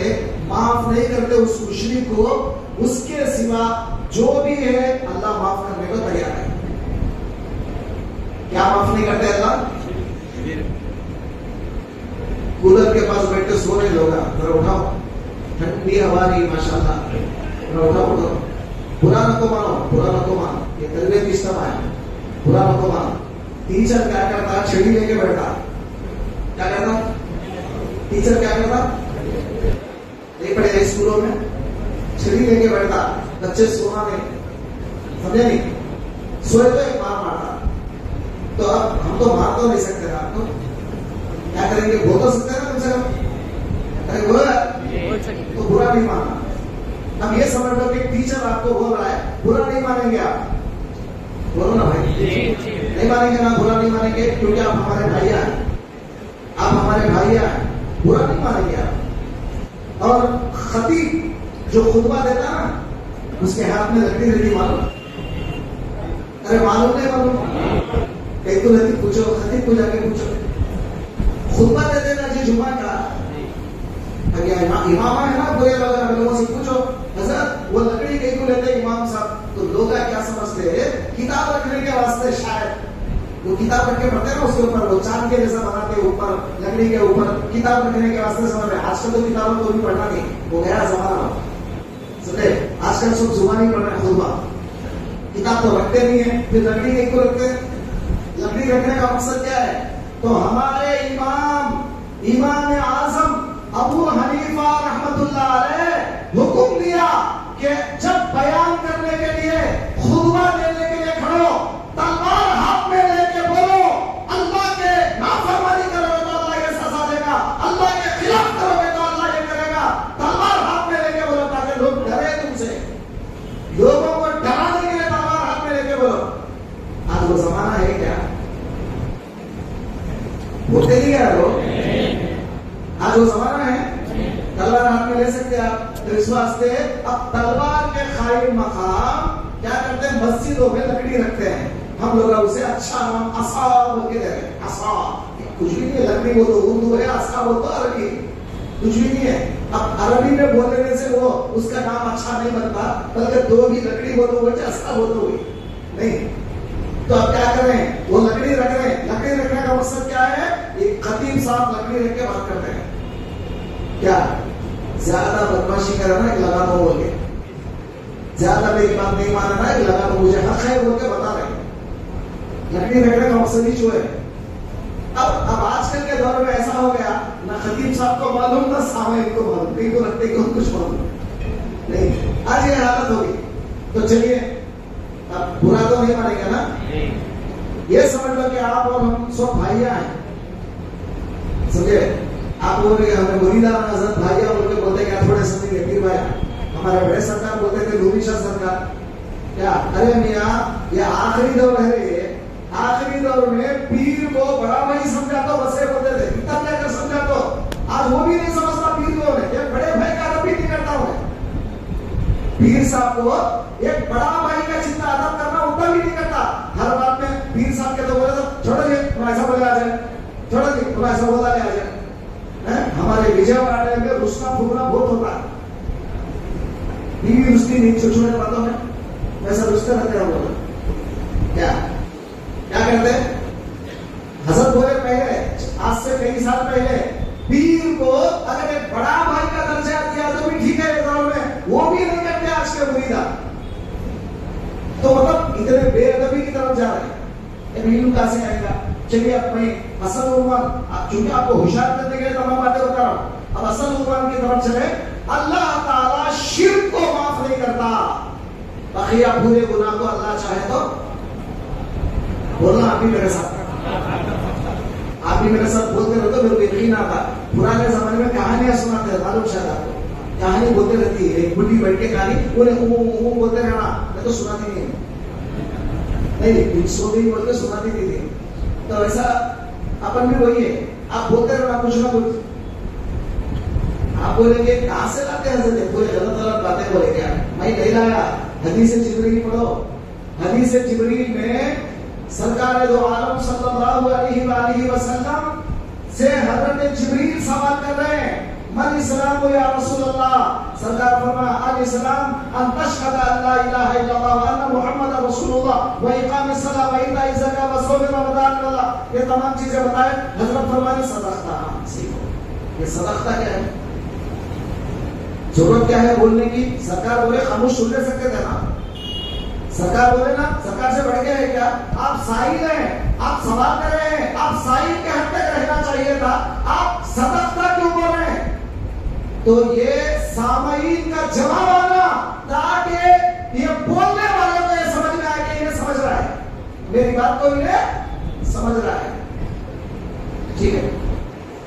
माफ नहीं करते उस मुशरिक को। उसके सिवा जो भी है अल्लाह माफ करने को तैयार है। क्या माफ नहीं करते अल्लाह? कूलर के पास बैठे सो रहे लोग, जरा उठाओ, ठंडी हवा नहीं माशाल्लाह, जरा उठाओ। बुरा नको मानो, बुरा नको मानो, ये तरबियत इस्लाम है, बुरा नको मानो। टीचर क्या करता? छड़ी लेके बैठा, क्या करता टीचर? क्या करता? नहीं पढ़े स्कूलों में, छड़ी लेके बैठता, बच्चे सोना नहीं, समझे नहीं, सोए तो एक मार मारता। तो अब हम तो मार तो नहीं सकते ना, आपको क्या करेंगे? बोल तो सकते हैं ना कम से कम, अरे बोला तो बुरा नहीं मानना। अब ये समझ लो कि टीचर आपको बोल रहा है, बुरा नहीं मानेंगे आप, बोलो ना भाई, नहीं मानेंगे ना, बुरा नहीं मानेंगे, क्योंकि आप हमारे भैया हैं, आप हमारे भैया हैं, बुरा नहीं मानेंगे आप। और खतीब जो खुतबा देता ना, उसके हाथ में लगती रहती, मालूम? अरे मालूम नहीं मालूम? कहीं तो रहती, पूछो खतीब को जाके पूछो, खुतबा देते ना जी जुमा का, इमामा है ना, बुरे लोगों से पूछो, हजरत वो लकड़ी कहीं को लेते इमाम साहब, तो लोग क्या समझते हैं? किताब रखने के वास्ते, शायद वो किताब रख के पढ़ते ना, उसके ऊपर वो चांद के जैसा बनाते, ऊपर लकड़ी के ऊपर किताब रखने के वास्ते समझ रहे। आजकल तो किताबों को भी पढ़ना नहीं, वो गया जमाना। समझे? आजकल सब जुबानी पढ़ रहे, खुतबा, किताब तो रखते नहीं है, फिर लकड़ी कहीं को रखते। लकड़ी रखने का मकसद क्या है? तो हमारे इमाम आजम अबू हनीफा रहमतुल्लाह अलैह हुक्म दिया कि जब बयान करने के लिए, खुतबा देने के लिए खड़ो, तलवार हाथ में लेके बोलो, अल्लाह के नाफरमानी करोगे तो अल्लाह ये सजा देगा, अल्लाह के खिलाफ करोगे तो अल्लाह ये करेगा। तलवार हाथ में लेके बोलो ताकि लोग डरे तुमसे, लोगों को डराने के लिए तलवार हाथ में लेके बोलो। आज वो जमाना है क्या? बोलते नहीं है लोग, आज वो जमाना है? तलवार हाथ में ले सकते आप? तो इस वास्ते अब तलवार के कायम मकाम क्या करते हैं, मस्जिदों में लकड़ी रखते हैं। हम लोग उसे अच्छा नाम असा बोल के दे रहे हैं। असा कुछ भी नहीं है, लकड़ी वो तो उर्दू है, असा वो तो अरबी, कुछ भी नहीं है। अब अरबी में बोल देने से वो उसका नाम अच्छा नहीं बनता, बल्कि दो भी लकड़ी वो तो असा वो तो हुई नहीं। तो अब क्या करें, वो लकड़ी रख रहे हैं। लकड़ी रखने का मकसद क्या है? एक खतीब साहब लकड़ी रख के बात करते हैं, क्या ज्यादा बदमाशी करे ना लगा दो बोल के, ज्यादा मेरी बात नहीं माना ना लगा दो, मुझे हक है बोल के बता रहे। लकड़ी रखने का मकसद ही जो है। अब आजकल के दौर में ऐसा हो गया, ना खतीब साहब को मालूम ना सामने को मालूम, नहीं को रखते को कुछ मालूम नहीं। आज ये हालत होगी। तो चलिए, अब बुरा तो नहीं मानेगा ना, ये समझ लो कि आप और हम सब भाइयां हैं, समझे? आप बोल रहे हमें मुरीदा हजरत भाइया बोल के बोलते क्या थोड़े समय पीर भाई, हमारे बड़े सरकार बोलते थे नूरी शाह सरकार, क्या अरे मियाँ ये आखिरी दौर है, ये आखिरी दौर में पीर को बड़ा भाई समझा तो बसे बोलते थे, इतना क्या कर समझा तो आज वो भी नहीं समझता पीर को है, ये बड़े भाई का अदब भी नहीं करता हूँ। पीर साहब को एक बड़ा भाई का जितना अदब करना उतना भी नहीं करता। हर बात में पीर साहब के तो बोले तो छोड़ो जी तुम ऐसा बोले आ जाए, छोड़ो जी तुम ऐसा बोला ले आ जाए। हमारे विजयवाड़ा में रुसना फूकना बहुत होता है, बीवी रुसती नहीं, छोटे छोटे बातों में वैसा रुसते रहते हैं लोग। क्या क्या करते हैं? हजरत बोले पहले, आज से कई साल पहले, पीर को अगर एक बड़ा भाई का दर्जा दिया तो भी ठीक है दौर में, वो भी नहीं करते आज के मुरीदा। तो मतलब इतने बेअदबी की तरफ जा रहे हैं। इल्म कहां से आएगा? चलिए अब मैं असल उन्वान, चूंकि आपको होशियार करने के लिए तमाम बातें बता रहा हूं, अब असल उन्वान की तरफ चले। अल्लाह ताला शिर्क को माफ नहीं करता, बाकी आप पूरे गुनाह को अल्लाह चाहे तो बोलना। आप भी मेरे साथ बोलते रहते, मेरे को यकीन आता। पुराने जमाने में कहानियां सुनाते हैं, मालूम शायद आपको, कहानी बोलते रहती है, एक बुढ़ी बैठ के कहानी उन्हें बोलते रहना, मैं तो सुनाती नहीं सो गई बोल के सुनाती थी। तो ऐसा अपन भी वही है, आप बोलते रहना कुछ ना कुछ। आप बोलेंगे कहां से लाते हैं, पूरे गलत बातें बोले क्या? मैं नहीं लाया, हदीस जिब्रील पढ़ो। हदीस जिब्रील में सरकार दो आलम सल्लल्लाहु अलैहि वसल्लम से हजरत जिब्रील सवाल कर रहे हैं, मन इस्लाम या रसूल अल्लाह। सरकार फरमाया अल इस्लाम अन तशहद अल्ला इलाहा इल्लल्लाह व अन्ना मुहम्मद रसूलुल्लाह व इकाम अस्सलाह व इता ज़कात व सौम रमजान, ये तमाम चीजें बताए। हजरत फरमाया सदक़ता। ये सदक़ता क्या है? जरूरत क्या है बोलने की? सरकार बोले खामोश सुन ले सकते थे ना, सरकार बोले ना, सरकार से बढ़ गया है क्या? आप साहिल हैं, आप सवाल कर रहे हैं, आप साहिल के हद तक रहना चाहिए था, आप सदक़ता क्यों बोल रहे हैं? तो ये सामईन का जवाब आना, ताकि ये बोलने वालों को ये समझ में आए कि इन्हें समझ रहा है, मेरी बात को इन्हें समझ रहा है। ठीक है,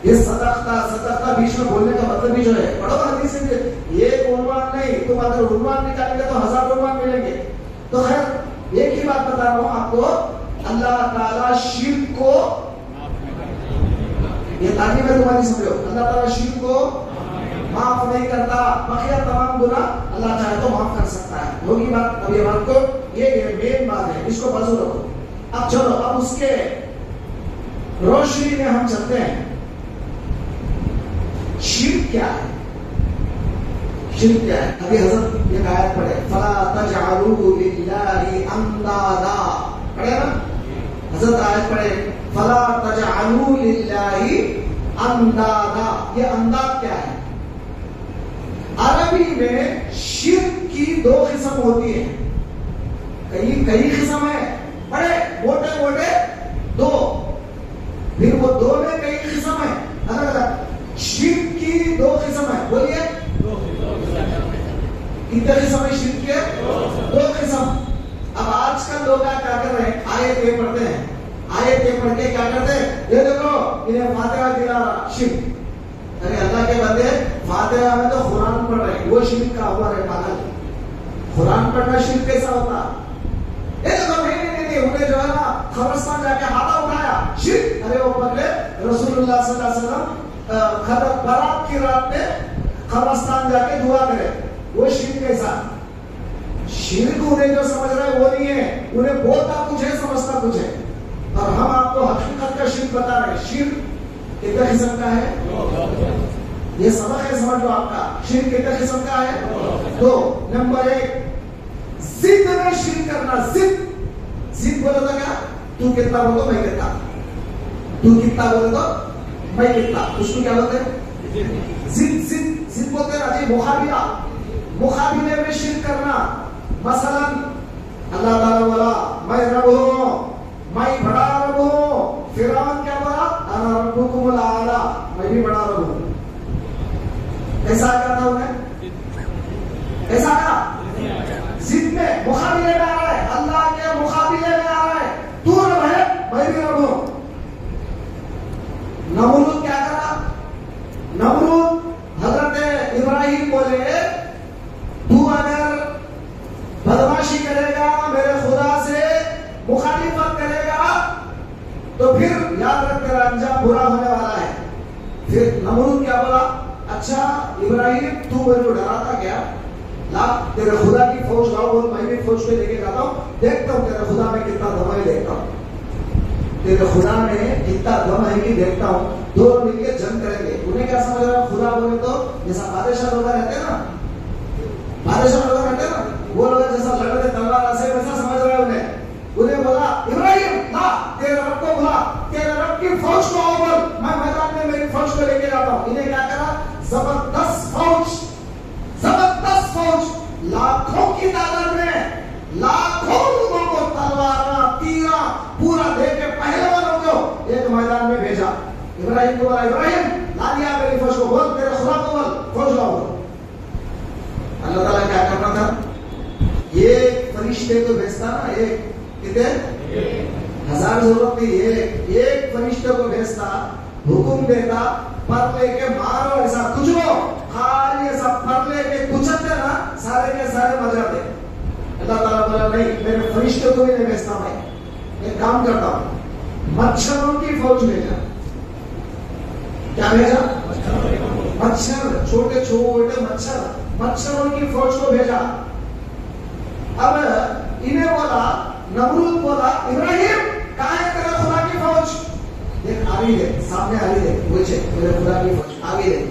ये सदक़ता बीच में बोलने का मतलब भी जो है, पढ़ो हदीस में, ये उन्वान नहीं, तुम अगर उन्वान निकालेंगे तो 1000 उन्वान मिलेंगे। तो खैर एक ही बात बता रहा हूं आपको, अल्लाह ताला शिर्क को, ये तारीफ है तुम्हारी, समझो, अल्लाह ताला शिर्क को माफ नहीं करता, बकिया तमाम गुनाह अल्लाह चाहे तो माफ कर सकता है। होगी बात? अब ये बात को, ये मेन बात है, इसको बाजू रखो। अब चलो, अब उसके रोशनी में हम चलते हैं। शिर्क क्या है? शिर्क क्या है? अभी हज़रत ये आयत पढ़े, फला तजअलू लिल्लाहि अंदादा, पढ़े ना? हज़रत आयत पढ़े, फला तजअलू लिल्लाहि अंदादा। ये अंदाद क्या है? अरबी में शिर्क की 2 किस्म होती है, कई किस्म है, बड़े मोटे मोटे 2। फिर वो दो में कई किस्म है, अलग अलग। शिर्क की दो किस्म है, बोलिए कितने किस्म है शिर्क के? दो किस्म। अब आजकल लोग क्या कर रहे हैं, आयत ये पढ़ते हैं, आयत ये पढ़ के क्या करते हैं, ये देखो इन्हें फातिहा दिला शिर्क। अरे अल्लाह के बंदे, फातिहा में तो कुरान पढ़ रहे हैं, वो शिर्क का हुआ है पागल। कुरान पढ़ना शिर्क कैसा होता? ये देखो नहीं, उन्हें जो है ना खबरस्तान जाके हाथा उठाया, शिर्क। अरे वो पगले, रसूलुल्लाह सल्लल्लाहु अलैहि वसल्लम बारात की रात में खबरस्तान जाके दुआ करे, वो शिर्क कैसा? शिर्क उन्हें जो समझ रहे हैं वो नहीं है, उन्हें बोलता कुछ है समझता कुछ है। और हम आपको हकीकत का शिर्क बता रहे हैं। शिर्क कितने किस्म का है? ये सबक है, समझ लो आपका। शिर्क कितने किस्म का है? दो। नंबर एक, जिद में शिर्क करना। जिद बोला था क्या? तू कितना बोलो मैं कितना, तू कितना बोले तो मैं कितना, उसको क्या बोलते हैं? जिद बोलते हैं जी। मुकाबिला में शिर्क करना। मसलन अल्लाह ताला बोला मैं रब हूं, मैं बड़ा रब हूं। फिरौन क्या बोला? अना रब्बुकुमुल आला, मैं भी बड़ा रब हूं। कैसा करता हूं मैं? कैसा आया? जिद में मुकाबिले में आ रहा है, अल्लाह के मुकाबिले में आ रहा है। तू रब है, मैं भी रब हूं। नमरूद क्या करा? नमरूद हजरत इब्राहिम बोले तू अगर बदमाशी करेगा, मेरे खुदा से मुखालिफत करेगा, तो फिर याद रख तेरा अंजाम बुरा होने वाला है। फिर नमरूद क्या बोला? अच्छा इब्राहिम तू मेरे को डराता क्या? ला तेरे खुदा की फौज लाओ, बोल मैं भी फौज पे लेके जाता हूँ, देखता हूँ तेरे खुदा में कितना दम है, देखता हूँ तेरे खुदा में कितना दम है कि देखता हूँ। दोनों मिलकर जंग करेंगे। उन्हें क्या समझ रहा? खुदा बोले तो जैसा बादशाह लोग रहते हैं ना, बादशाह लोग रहते हैं ना, वो लोग जैसा लड़ते तलवार से, वैसा समझ रहा है उन्हें बोला इब्राहिम ला तेरे रब को बुला, तेरे रब की फौज को आओ, बोल मैं मैदान में मेरी फौज को लेके जाता हूँ। इन्हें क्या करा? जबरदस्त फौज, लाखों की तादाद में, लाखों लोगों को तलवार तीरा पूरा दे के पहलवानों को एक मैदान में भेजा। इब्राहिम को बोला इब्राहिम ला लिया मेरी फौज को, बोल तेरे खुदा को बोल फौज लाओ। अल्लाह ताला क्या करना था? ये फरिश्ते को भेजता ना, एक कितने 1000 जरूरत नहीं, एक फरिश्ते को भेजता, हुक्म देता पर लेके मारो, ऐसा कुछ लो, खाली ऐसा पर लेके कुचलते ना, सारे के सारे मर जाते। अल्लाह ताला बोला नहीं, मेरे फरिश्ते को भी नहीं भेजता, मैं एक काम करता हूं, मच्छरों की फौज भेजा। क्या भेजा? मच्छर, छोटे छोटे मच्छरों की फौज को भेजा। अब इन्हें बोला, नमरूद बोला इब्राहिम कहां है तेरा खुदा की फौज? देख आ रही है, सामने आ रही है, पूछे मेरे खुदा की फौज आगे देख।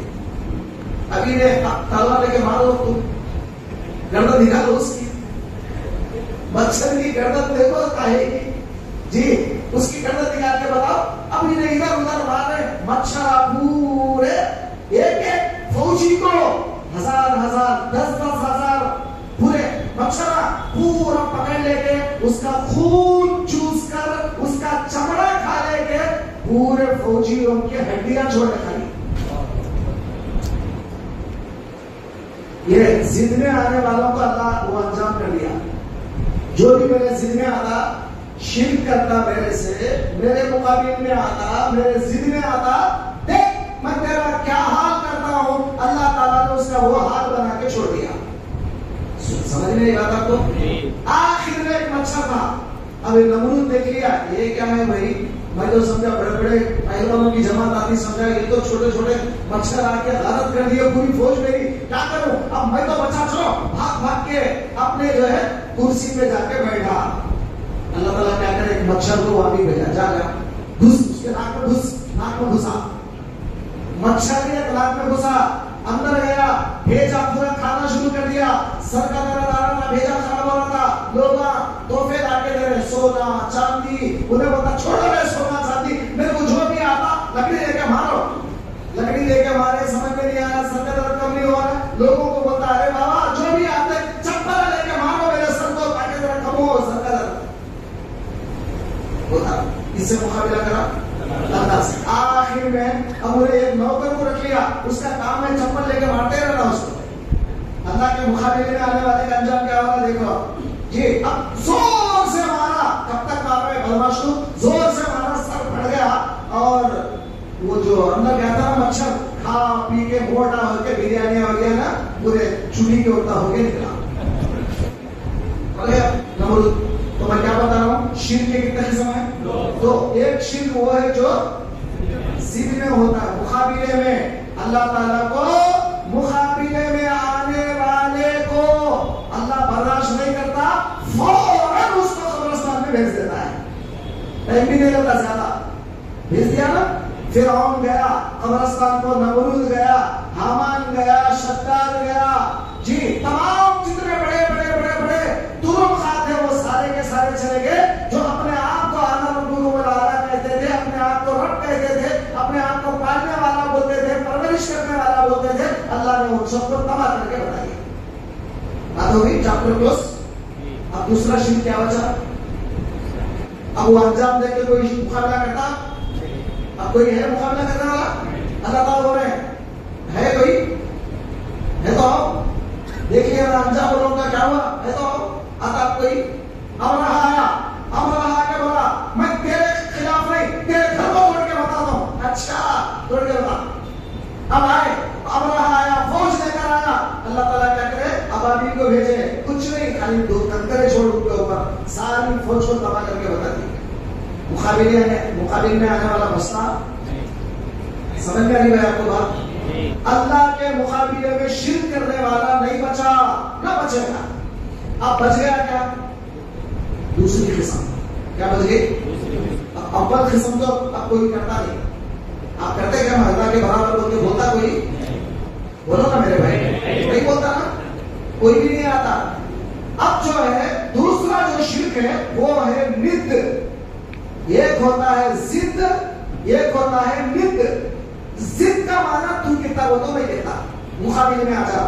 अभी ने तलवार लेके मारो, तुम गर्दन निकालो उसकी, मच्छर की गर्दन देखो काहे की जी, उसकी गर्दन निकाल के बताओ। अब इन्हें इधर उधर मार रहे मच्छर, पूरे एक एक फौजी को 1000 10 हजार पूरे मच्छर पूरा पकड़ लेके, उसका खून चूस कर, उसका चमड़ा खा लेके, पूरे फौजियों की हड्डियां छोड़ने खाली। ये जिद में आने वालों को अल्लाह वो अंजाम कर दिया। जो भी मेरे जिद में आता, शिर्क करता मेरे से, मेरे मुकाबले में आता, मेरे जिद में आता, देख मैं तेरा क्या हाल करता हूं, अल्लाह ताला ने उसका वो हाल बना के छोड़ दिया। समझ में आता तो आखिर में एक मच्छर था। अब नमरूद देख लिया, ये क्या है भाई, मैं तो समझा बड़े बड़े पहलवानों की जमात आती, समझा ये तो छोटे छोटे मच्छर आके हालत कर दिए पूरी फौज मेरी, क्या करूं? अब मैं तो बचा, चलो भाग भाग के अपने जो है कुर्सी पे जाके बैठा। अल्लाह ताला क्या करे, एक मच्छर को वहां भी भेजा, जा घुस, उसके नाक में घुसा, मच्छर ने नाक में घुसा, अंदर गया, भेजा पूरा खाना शुरू कर दिया। सर का दर्द आ रहा था, भेजा खराब हो रहा था, लोग तोहफे लाके दे रहे, सोना चांदी, उन्हें बता छोड़ो रे सोना चांदी, मेरे को जो भी आता लकड़ी लेके मारो, लकड़ी लेके मारे, समझ में नहीं आया, सर का दर्द कम नहीं हो रहा, लोगों को बोलता अरे बाबा जो भी आते चप्पल लेके मारो मेरे सर को ताकि जरा कम हो सर का दर्द। बोला इससे मुकाबला करा, अल्लाह से। आखिर में अब उन्हें एक नौकर को रख लिया, उसका काम है चप्पल लेकर मारते रहना उसको। अल्लाह के मुकाबले में आने वाले का अंजाम क्या होगा देखो जी। अब जोर से मारा, कब तक मार रहे बदमाशों, जोर से मारा, सर फट गया और वो जो अंदर गया था मच्छर खा पी के मोटा होके बिरयानी हो गया ना, पूरे चुनी के उड़ता होके निकला। तो मैं क्या बता रहा हूँ, शिर्क के कितने किस्म है? तो एक शिर्क वो है जो जिद में होता है, मुकाबले में अल्लाह ताला को, मुकाबले में आने वाले को अल्लाह बर्दाश्त नहीं करता, फौरन उसको कब्रिस्तान में भेज देता है, टाइम भी नहीं लगता ज्यादा, भेज दिया ना। फिरौन गया कब्रिस्तान को, नमरूद गया, हामान गया, शद्दाद गया जी, तमाम जितने बड़े बड़े बड़े बड़े तुरुम खाते वो सारे के सारे चले गए, जो अपने आप को आना कहते थे, अपने आप को रब कहते थे, अपने आप को पालने वाला बोलते थे, परवरिश करने वाला बोलते थे। अल्लाह ने उन सबको तबाह करके बता दिया। बात होगी, चैप्टर क्लोज। अब दूसरा शिर्क क्या बचा? अब वो अंजाम देके कोई मुकाबला करता? अब कोई है मुकाबला करने वाला? अल्लाह ताला बोल रहे हैं है कोई? है तो आओ देख लिया अंजाम लोगों का क्या हुआ, है तो आओ। आता कोई अब रहा आया, अब रहा आके बोला मैं तेरे खिलाफ नहीं, तेरे घर को तोड़ के बताता हूं। अच्छा तोड़ के बता। अब आए, अब रहा आया, फौज लेकर आया। अल्लाह ताला क्या करे, अबाबील को भेजे, कुछ नहीं, खाली दो कंकरे छोड़ उनके ऊपर, सारी फौज को तबाह करके बता दी। मुकाबले में आने वाला मसला समझ में नहीं आया आपको बात? अल्लाह के मुकाबले में शिर्क करने वाला नहीं बचा, ना बचेगा। अब बच गया क्या? दूसरी किस्म। क्या बच गई? अव्वल किस्म तो अब कोई करता नहीं। आप करते क्या? अल्लाह के बराबर बोल के बोलता कोई? बोलो ना मेरे भाई, नहीं बोलता ना, कोई भी नहीं आता। अब जो है दूसरा जो शिर्क है वो है निद। एक होता है जिद, एक होता है निद। जिद का माना तू कितना वो तो मैं कहता, मुकाबले में आ जा।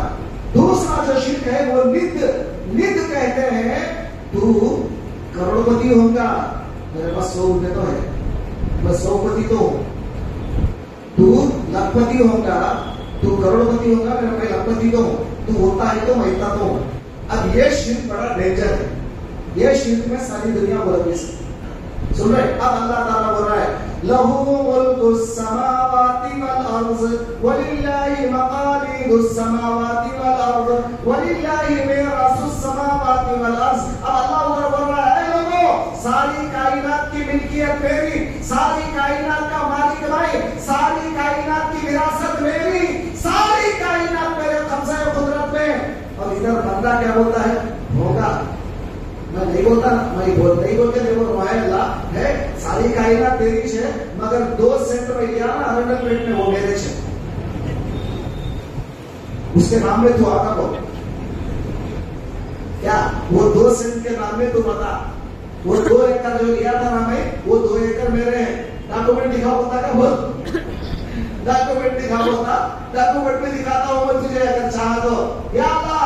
दूसरा जो शिर्क है वो निद। निद कहते हैं तू करोड़पति होगा, मेरे पास 100 रुपए तो है, मैं 100पति तो हूं। तू लाखपति होगा, तू करोड़पति होगा, मेरे मैं लाखपति तो हूं। तू होता है तो मैं इतना तो हूं। अब ये शिर्क बड़ा डेंजर है। ये शिर्क में सारी दुनिया बोल सुन रहे? अब अल्लाह ताला बोल रहा है लहू मुल्कुस समावाति वल अर्ज़ वलिल्लाहि मकालिदुस समावाति वल अर्ज़ वलिल्लाहि मिरासुस समावाति वल अर्ज़। अब अल्लाह बोल रहा है लोगों, सारी कायनात की मिल्कियत मेरी, सारी कायनात का मालिक मैं, सारी कायनात की विरासत मेरी, सारी कायनात मेरे कब्ज़े कुदरत में। और इधर बंदा क्या बोलता है? होगा। मैं नहीं बोलता, मैं नहीं बोलते देखो अल्लाह है, सारी कायनात तेरी है, मगर 2 सेंट में लिया ना अरंडल पेट में, वो मेरे है, उसके नाम में तू आता बोल क्या? वो 2 सेंट के नाम में तू बता। वो 2 एकड़ जो लिया था ना मैं, वो 2 एकड़ मेरे हैं। डॉक्यूमेंट दिखा होता क्या? बोल डॉक्यूमेंट दिखा होता, डॉक्यूमेंट में दिखाता हूं मैं तुझे, अगर चाह तो। या अल्लाह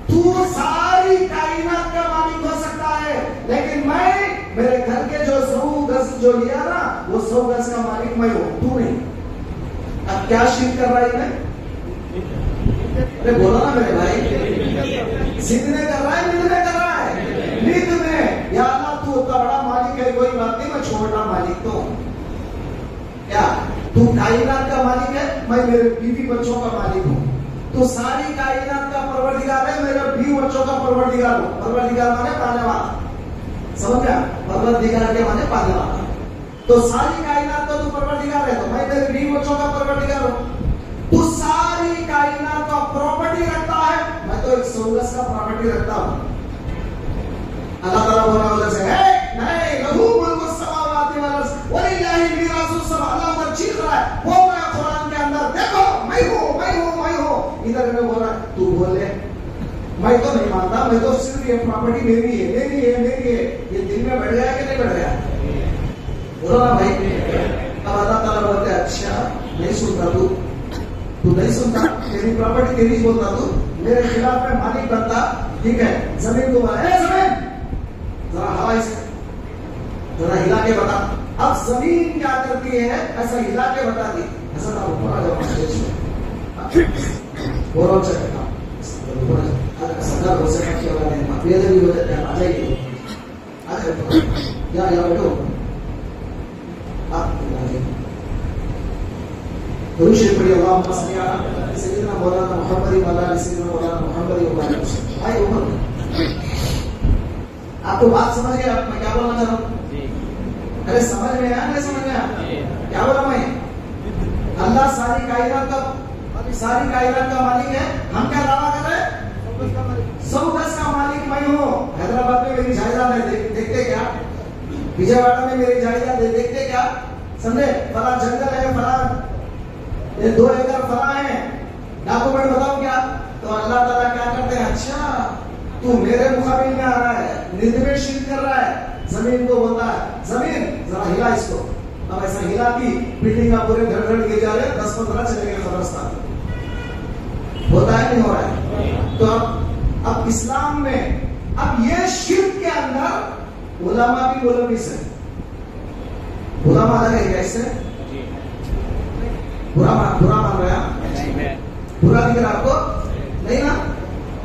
तू सारी कायनात का मालिक हो सकता है, लेकिन मैं मेरे घर के जो 100 गज जो लिया ना, वो 100 गज का मालिक मैं हूं, तू नहीं। अब क्या शिर्क कर रहा है मैं? अरे बोलो ना मेरे भाई, जिद में कर रहा है, निद में कर रहा है? निद में। या अल्लाह तू उतना बड़ा मालिक है, कोई बात नहीं, मैं छोटा मालिक तो हूं। क्या तू कायनात का मालिक है? मैं मेरे बीवी बच्चों का मालिक हूं। तो सारी कायनात का परवरदिगार है, मेरे 20 बच्चों का परवरदिगार हूं। परवरदिगार माने पालने वाला, समझ गया? परवरदिगार के माने पालने वाला। तो सारी कायनात तो तू परवरदिगार है, तो मैं तेरे 20 बच्चों का परवरदिगार हूं। तू सारी कायनात का प्रॉपर्टी रखता है, मैं तो 100 गज का प्रॉपर्टी रखता हूं। अल्लाह ताला बोल रहा है नहीं, लहू मुल्कुस समावाति वल अर्ज़ वलिल्लाहि मिरासुस समा। अल्लाह उधर चीख रहा है, वो मैं कुरान के अंदर देखो मैं हूं, मैं हूं, मैं हूं। इधर में बोल रहा है तू बोले, मैं तो नहीं मानता, मैं तो सिर्फ ये प्रॉपर्टी मेरी है, मेरी है, मेरी है। ये दिल में बैठ गया कि नहीं बैठ गया? बोलो ना भाई। अब अल्लाह ताला बोलते अच्छा नहीं सुनता तू नहीं सुनता, तेरी प्रॉपर्टी तेरी बोलता, तू मेरे खिलाफ में मालिक बनता, ठीक है? जमीन को बोला, जमीन जरा हवा से जरा हिला के बता, अब जमीन क्या करती है, ऐसा हिला के बता दी, ऐसा ना ऊपर आ जाओ सरकार हो सके की औलाद है, बेदबी हो जाते हैं, आ जाइए या बैठो आप अल्लाहुम्मा सल्ली अला सय्यिदिना मौलाना मुहम्मद व अला सय्यिदिना मौलाना मुहम्मद व बारिक। भाई उमर आपको बात समझ गए आप मैं क्या बोलना चाह रहा हूँ? अरे समझ में आया, नहीं समझ में आया? क्या बोला मैं? अल्लाह सारी कायनात का मालिक है। हम क्या दावा कर रहे हैं? 100 गज का मालिक मैं हूँ। हैदराबाद में मेरी जायदाद है, देखते क्या? विजयवाड़ा में मेरी जायदाद है, देखते क्या? समझे? फला जंगल है, फला 2 एकड़ फला है, डॉक्यूमेंट बताओ क्या? तो अल्लाह ताला क्या करते हैं? अच्छा तू मेरे मुकाबले में आ रहा है, निंद में शिरक कर रहा है। जमीन को बोलता है, जमीन जरा हिला इसको। अब ऐसा हिला की बिल्डिंग का पूरे धड़ गिर जा रहे, 10-15 चले गए कब्रिस्तान। होता है नहीं हो रहा है? तो अब इस्लाम में अब ये शिर्क के अंदर उलमा भी मुलविस है। उलमा अलग है कैसे? बुरा मान रहा है? बुरा दिख रहा आपको? नहीं ना?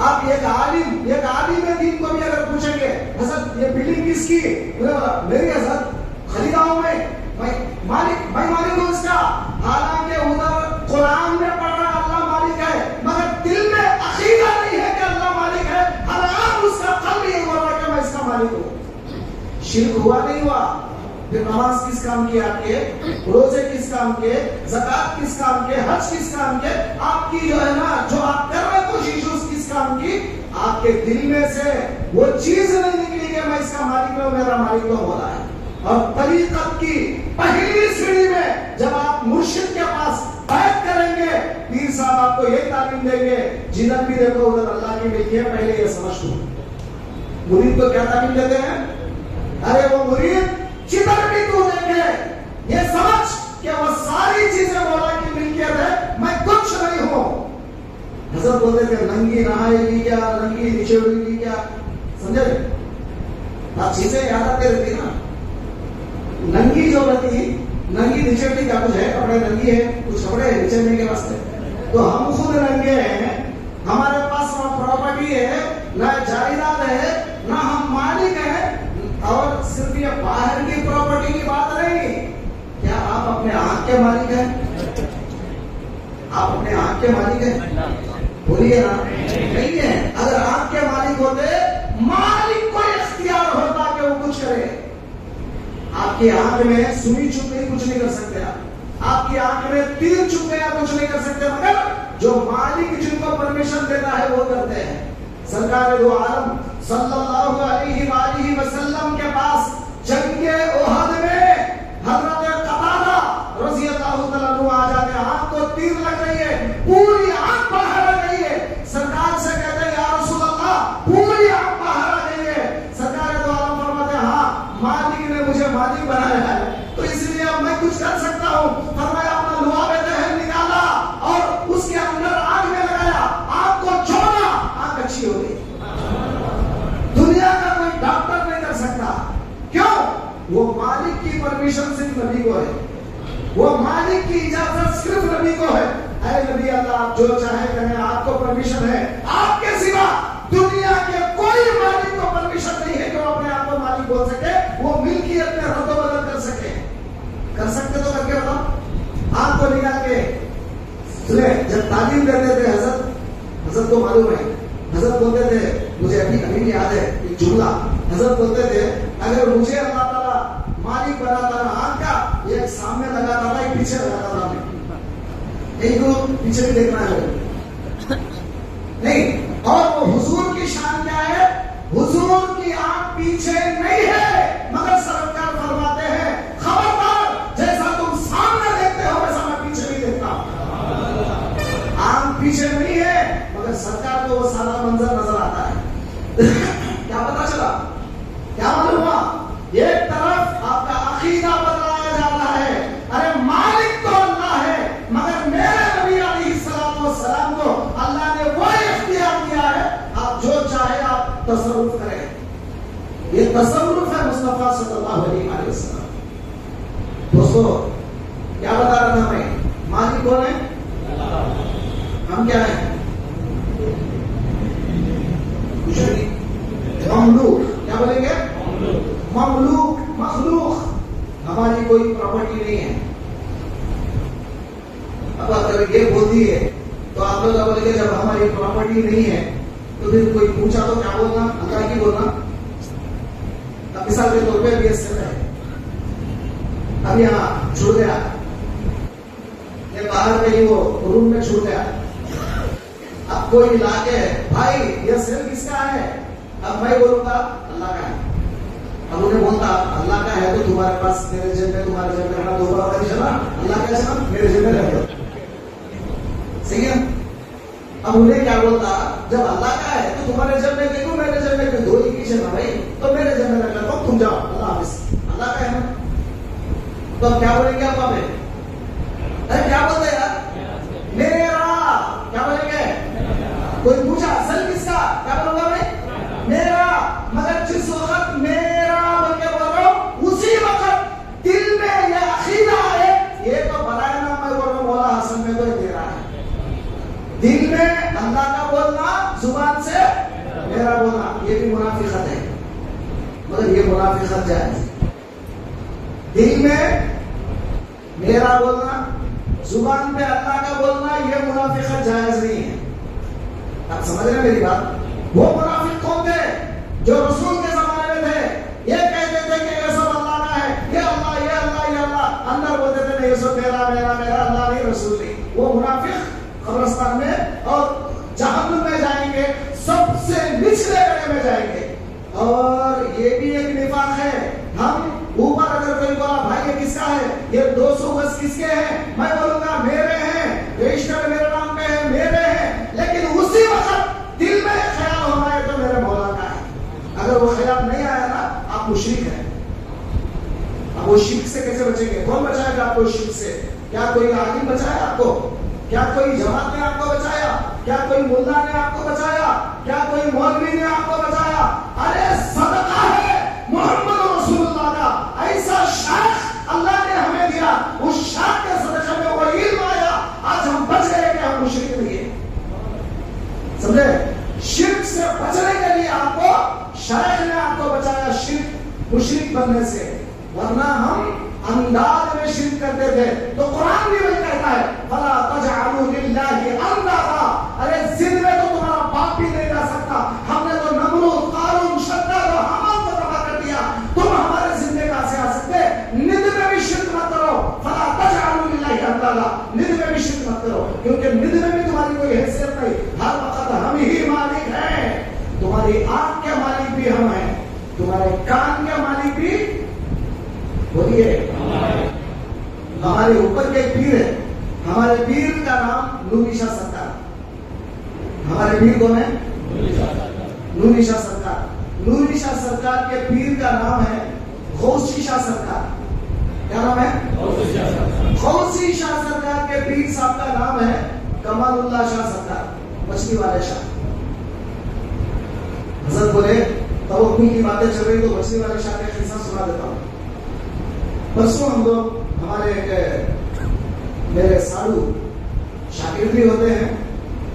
आप एक आलिम में दीन को भी अगर पूछेंगे, हज़रत ये बिल्डिंग किसकी? मेरी हज़रत खरीदा हूं मैं मालिक हूं इसका। हालांकि उधर कुरान में पढ़ रहा अल्लाह मालिक है, मगर दिल में अकीदा नहीं है कि अल्लाह मालिक है। हर उसका कल्ब ये बोल रहा है कि मैं इसका मालिक हूं। शिर्क हुआ नहीं हुआ? फिर नमाज किस काम की आपके, रोजे किस काम के, ज़कात किस काम के, हज किस काम के, आपकी जो है ना जो आप कर रहे कोशिश उस किस काम की? आपके दिल में से वो चीज नहीं निकली कि मैं इसका मालिक हूं, मेरा मालिक तो हो रहा है। और तरीकत की पहली सीढ़ी में जब आप मुर्शिद के पास बैठ करेंगे, पीर साहब आपको यही तालीम देंगे, जिधर भी देखो उधर अल्लाह की मिल्की है, पहले ये समझ लो। मुरीद को क्या तालीम देते हैं? अरे वो मुरीद जिधर भी तू देखे ये समझ कि वो सारी चीजें मौला की मिल्कियत है, मैं कुछ नहीं हूं। हज़रत बोलते थे नंगी नहाएगी क्या, नंगी निचोड़ेगी क्या? समझे? आप चीजें याद आते रहती ना। नंगी जो रहती, नंगी निचोड़ने का कुछ है, कपड़े नंगी है, कुछ कपड़े है निचोड़ने के वास्ते। तो हम खुद नंगे हैं, हमारे पास ना प्रॉपर्टी है, ना जायदाद है, ना हम मालिक है। और सिर्फ ये बाहर की प्रॉपर्टी की बात नहीं, क्या आप अपने आंख के मालिक हैं? आप अपने आंख के मालिक हैं? बोलिए ना, नहीं है। अगर आंख के मालिक होते, मालिक को इख्तियार होता कि वो कुछ करे। आपकी आंख में सुई चुप गई, कुछ नहीं कर सकते आप। आपकी आंख में तीर चुप गया, कुछ नहीं कर सकते, मगर जो मालिक जिनको परमिशन देता है वो करते हैं। सरकार दो आलम सल्लल्लाहु अलैहि वसल्लम के पास जंगे ओहद में हजरत कतादा रज़ी अल्लाहु तआला अन्हु आ जाते हैं, आंख को तीर लग रही है, पूरी आंख बाहर आ गई है। सरकार से कहते हैं या रसूल अल्लाह, पूरी आंख बाहर आ गई है। सरकार दो आलम फरमाते हैं हाँ, मालिक ने मुझे मालिक बनाया है, तो इसलिए अब मैं कुछ कर सकता हूं। फरमाया अपना लुआबे दहन निकाला और उसके अंदर आग में लगाया, आंख को छोड़ा, आंख अच्छी हो गई। दुनिया का कोई डॉक्टर नहीं कर सकता। क्यों? वो मालिक की परमिशन सिर्फ नबी को है, वो मालिक की इजाजत सिर्फ नबी को है। ऐ नबी अल्लाह, आप जो चाहे करें, आपको परमिशन है। आपके सिवा दुनिया के कोई मालिक को परमिशन नहीं है कि वो अपने आप को मालिक बोल सके, वो मिल्कियत में रद्द-बदल कर सके। कर सकते तो करके बताओ। आपको निकाल के सुने, जब तालीम देते थे हजरत को मालूम है, हजरत बोलते थे, मुझे अभी याद है एक जुमला, हजरत बोलते थे अगर मुझे अल्लाह ताला मालिक बनाता ना, आंख का एक सामने लगाता था, एक पीछे लगाता था, एक को पीछे भी देखना है नहीं। और वो हुजूर की शान क्या है? हुजूर की आंख पीछे नहीं है, मगर सरकार फरमाते हैं खबरदार, जैसा तुम सामने देखते हो वैसा मैं पीछे भी देखता हूं। आंख पीछे नहीं है, मगर सरकार को वो सारा मंजर नजर आता है। क्या पता चला? क्या मालूम हुआ? एक तरफ आपका अकीदा बदलाया जा रहा है, अरे मालिक तो अल्लाह है, मगर मेरे नबी अलैहिस्सलाम को अल्लाह ने वो इख्तियार दिया है, आप जो चाहे आप तसर्रुफ करें। ये तसर्रुफ है मुस्तफा सल्लल्लाहु अलैहि वसल्लम। बता रहा था मैं, मालिक कौन है? हम क्या है? कुछ नहीं, ममलूक। क्या बोलेंगे? ममलूक, मखलूक। हमारी कोई प्रॉपर्टी नहीं है। अब अगर ये बोलती है तो आप लोग बोलेंगे जब हमारी प्रॉपर्टी नहीं है तो फिर कोई पूछा तो क्या बोलना? अल्लाह की बोलना। अब मिसाल के तौर पर BSF है, अब यहाँ छूट गया, ये बाहर कहीं वो रूम में छूट गया, अब कोई लाके भाई ये सेल किसका है? अब मैं बोलूंगा अल्लाह का है। अब उन्हें बोलता अल्लाह का है तो तुम्हारे पास मेरे जेब में, तुम्हारे जेब में दो बार चला, अल्लाह का चला मेरे जेब में रख दो, सही है? अब उन्हें क्या बोलता, जब अल्लाह का है तो तुम्हारे जेब में देखो, मेरे जेब में दो ही पीछे ना भाई, तो मेरे जेब में रख लेता हूं, तुम जाओ, अल्लाह हाफिज, अल्लाह का है ना। तो अब क्या बोलेंगे आप? अरे क्या बोलते यार? मेरा। क्या बोलेंगे? कोई पूछा असल किसका? क्या बोलूंगा मैं? मेरा। मगर जिस वक्त मेरा बोल के बोल रहा हूं, उसी वक्त दिल में ये अकीदा है, ये तो बनाया ना मैं बोल रहा हूं, मौला हसन में तो मेरा है। दिल में अल्लाह का बोलना, जुबान से मेरा बोलना, ये भी मुनाफिकत है, मगर ये मुनाफिकत जायज। दिल में मेरा बोलना, जुबान पे अल्लाह का बोलना, ये मुनाफिकत जायज नहीं है। आप समझ रहे हैं मेरी बात? वो मुनाफिक कौन थे? जो रसूल के जमाने में थे, ये कहते थे कि ये सब अल्लाह का है, ये अल्लाह, ये अल्लाह, ये अल्लाह, अंदर बोलते थे नहीं ये सब मेरा मेरा मेरा, अल्लाह नहीं, रसूल नहीं। वो मुनाफिक कब्रिस्तान में और जहन्नुम में जाएंगे, सबसे निचले गड्ढे में जाएंगे। और ये भी एक निफाक है, हम ऊपर अगर कोई बोला भाई ये किसका है, ये 200 गज किसके हैं, मैं बोलूंगा मेरे हैं, रजिस्टर मेरे नाम पे है, मेरे हैं, लेकिन उसी वक्त दिल में ख्याल होना है तो मेरे मौला का है। अगर वो ख्याल नहीं आया ना, आप मुशरिक हैं। अब वो शिर्क से कैसे बचेंगे? कौन बचाएगा आपको शिर्क से? क्या कोई आलिम बचाया आपको? क्या कोई जमात ने आपको बचाया? क्या कोई मुल्ला ने आपको बचाया? क्या कोई मौलवी ने आपको बचाया? अरे सदका है मोहम्मद रसूलुल्लाह का, ऐसा शाख अल्लाह ने हमें दिया, उस शाख के सदका में वो इल्म आया, आज हम बच गए कि हम मुशरिक नहीं है। समझे? शिर्क से बचने के लिए आपको शाख ने आपको बचाया शिर्क मुशरिक बनने से, वरना हम अंदाज में शिर्क करते थे। तो कुरान भी वही कहता है, फला तजअलू लिल्लाहि अंदादा। अरे जिद में तो तुम्हारा बाप भी नहीं जा सकता, हमने तो नमरूद, कारून, शद्दाद और हमान को तबाह कर दिया, तुम हमारे जिंदे कहां से आ सकते? निद में भी शिर्क मत करो, फला तजअलू लिल्लाहि अंदादा, निद में भी शिर्क मत करो, क्योंकि निद में भी तुम्हारी कोई हैसियत नहीं, हर वक्त हम ही मालिक हैं। तुम्हारी आंख के मालिक भी हम हैं, तुम्हारे कान के मालिक भी बोलिए हमारे ऊपर के पीर है। हमारे पीर का नाम नूरी शाह सरकार। हमारे पीर कौन है? नूरी शाह सरकार। नूरी शाह सरकार के पीर का नाम है गौसी शाह सरकार। क्या नाम है? गौसी शाह सरकार के पीर साहब का नाम है कमालुल्लाह शाह सरकार, मछली वाले शाह। हजरत बोले तवक्कुल की बातें चल रही तो मछली वाले शाह का किस्सा सुना देता हूं। परसों हम लोग हमारे मेरे साधु शाकिर भी होते हैं,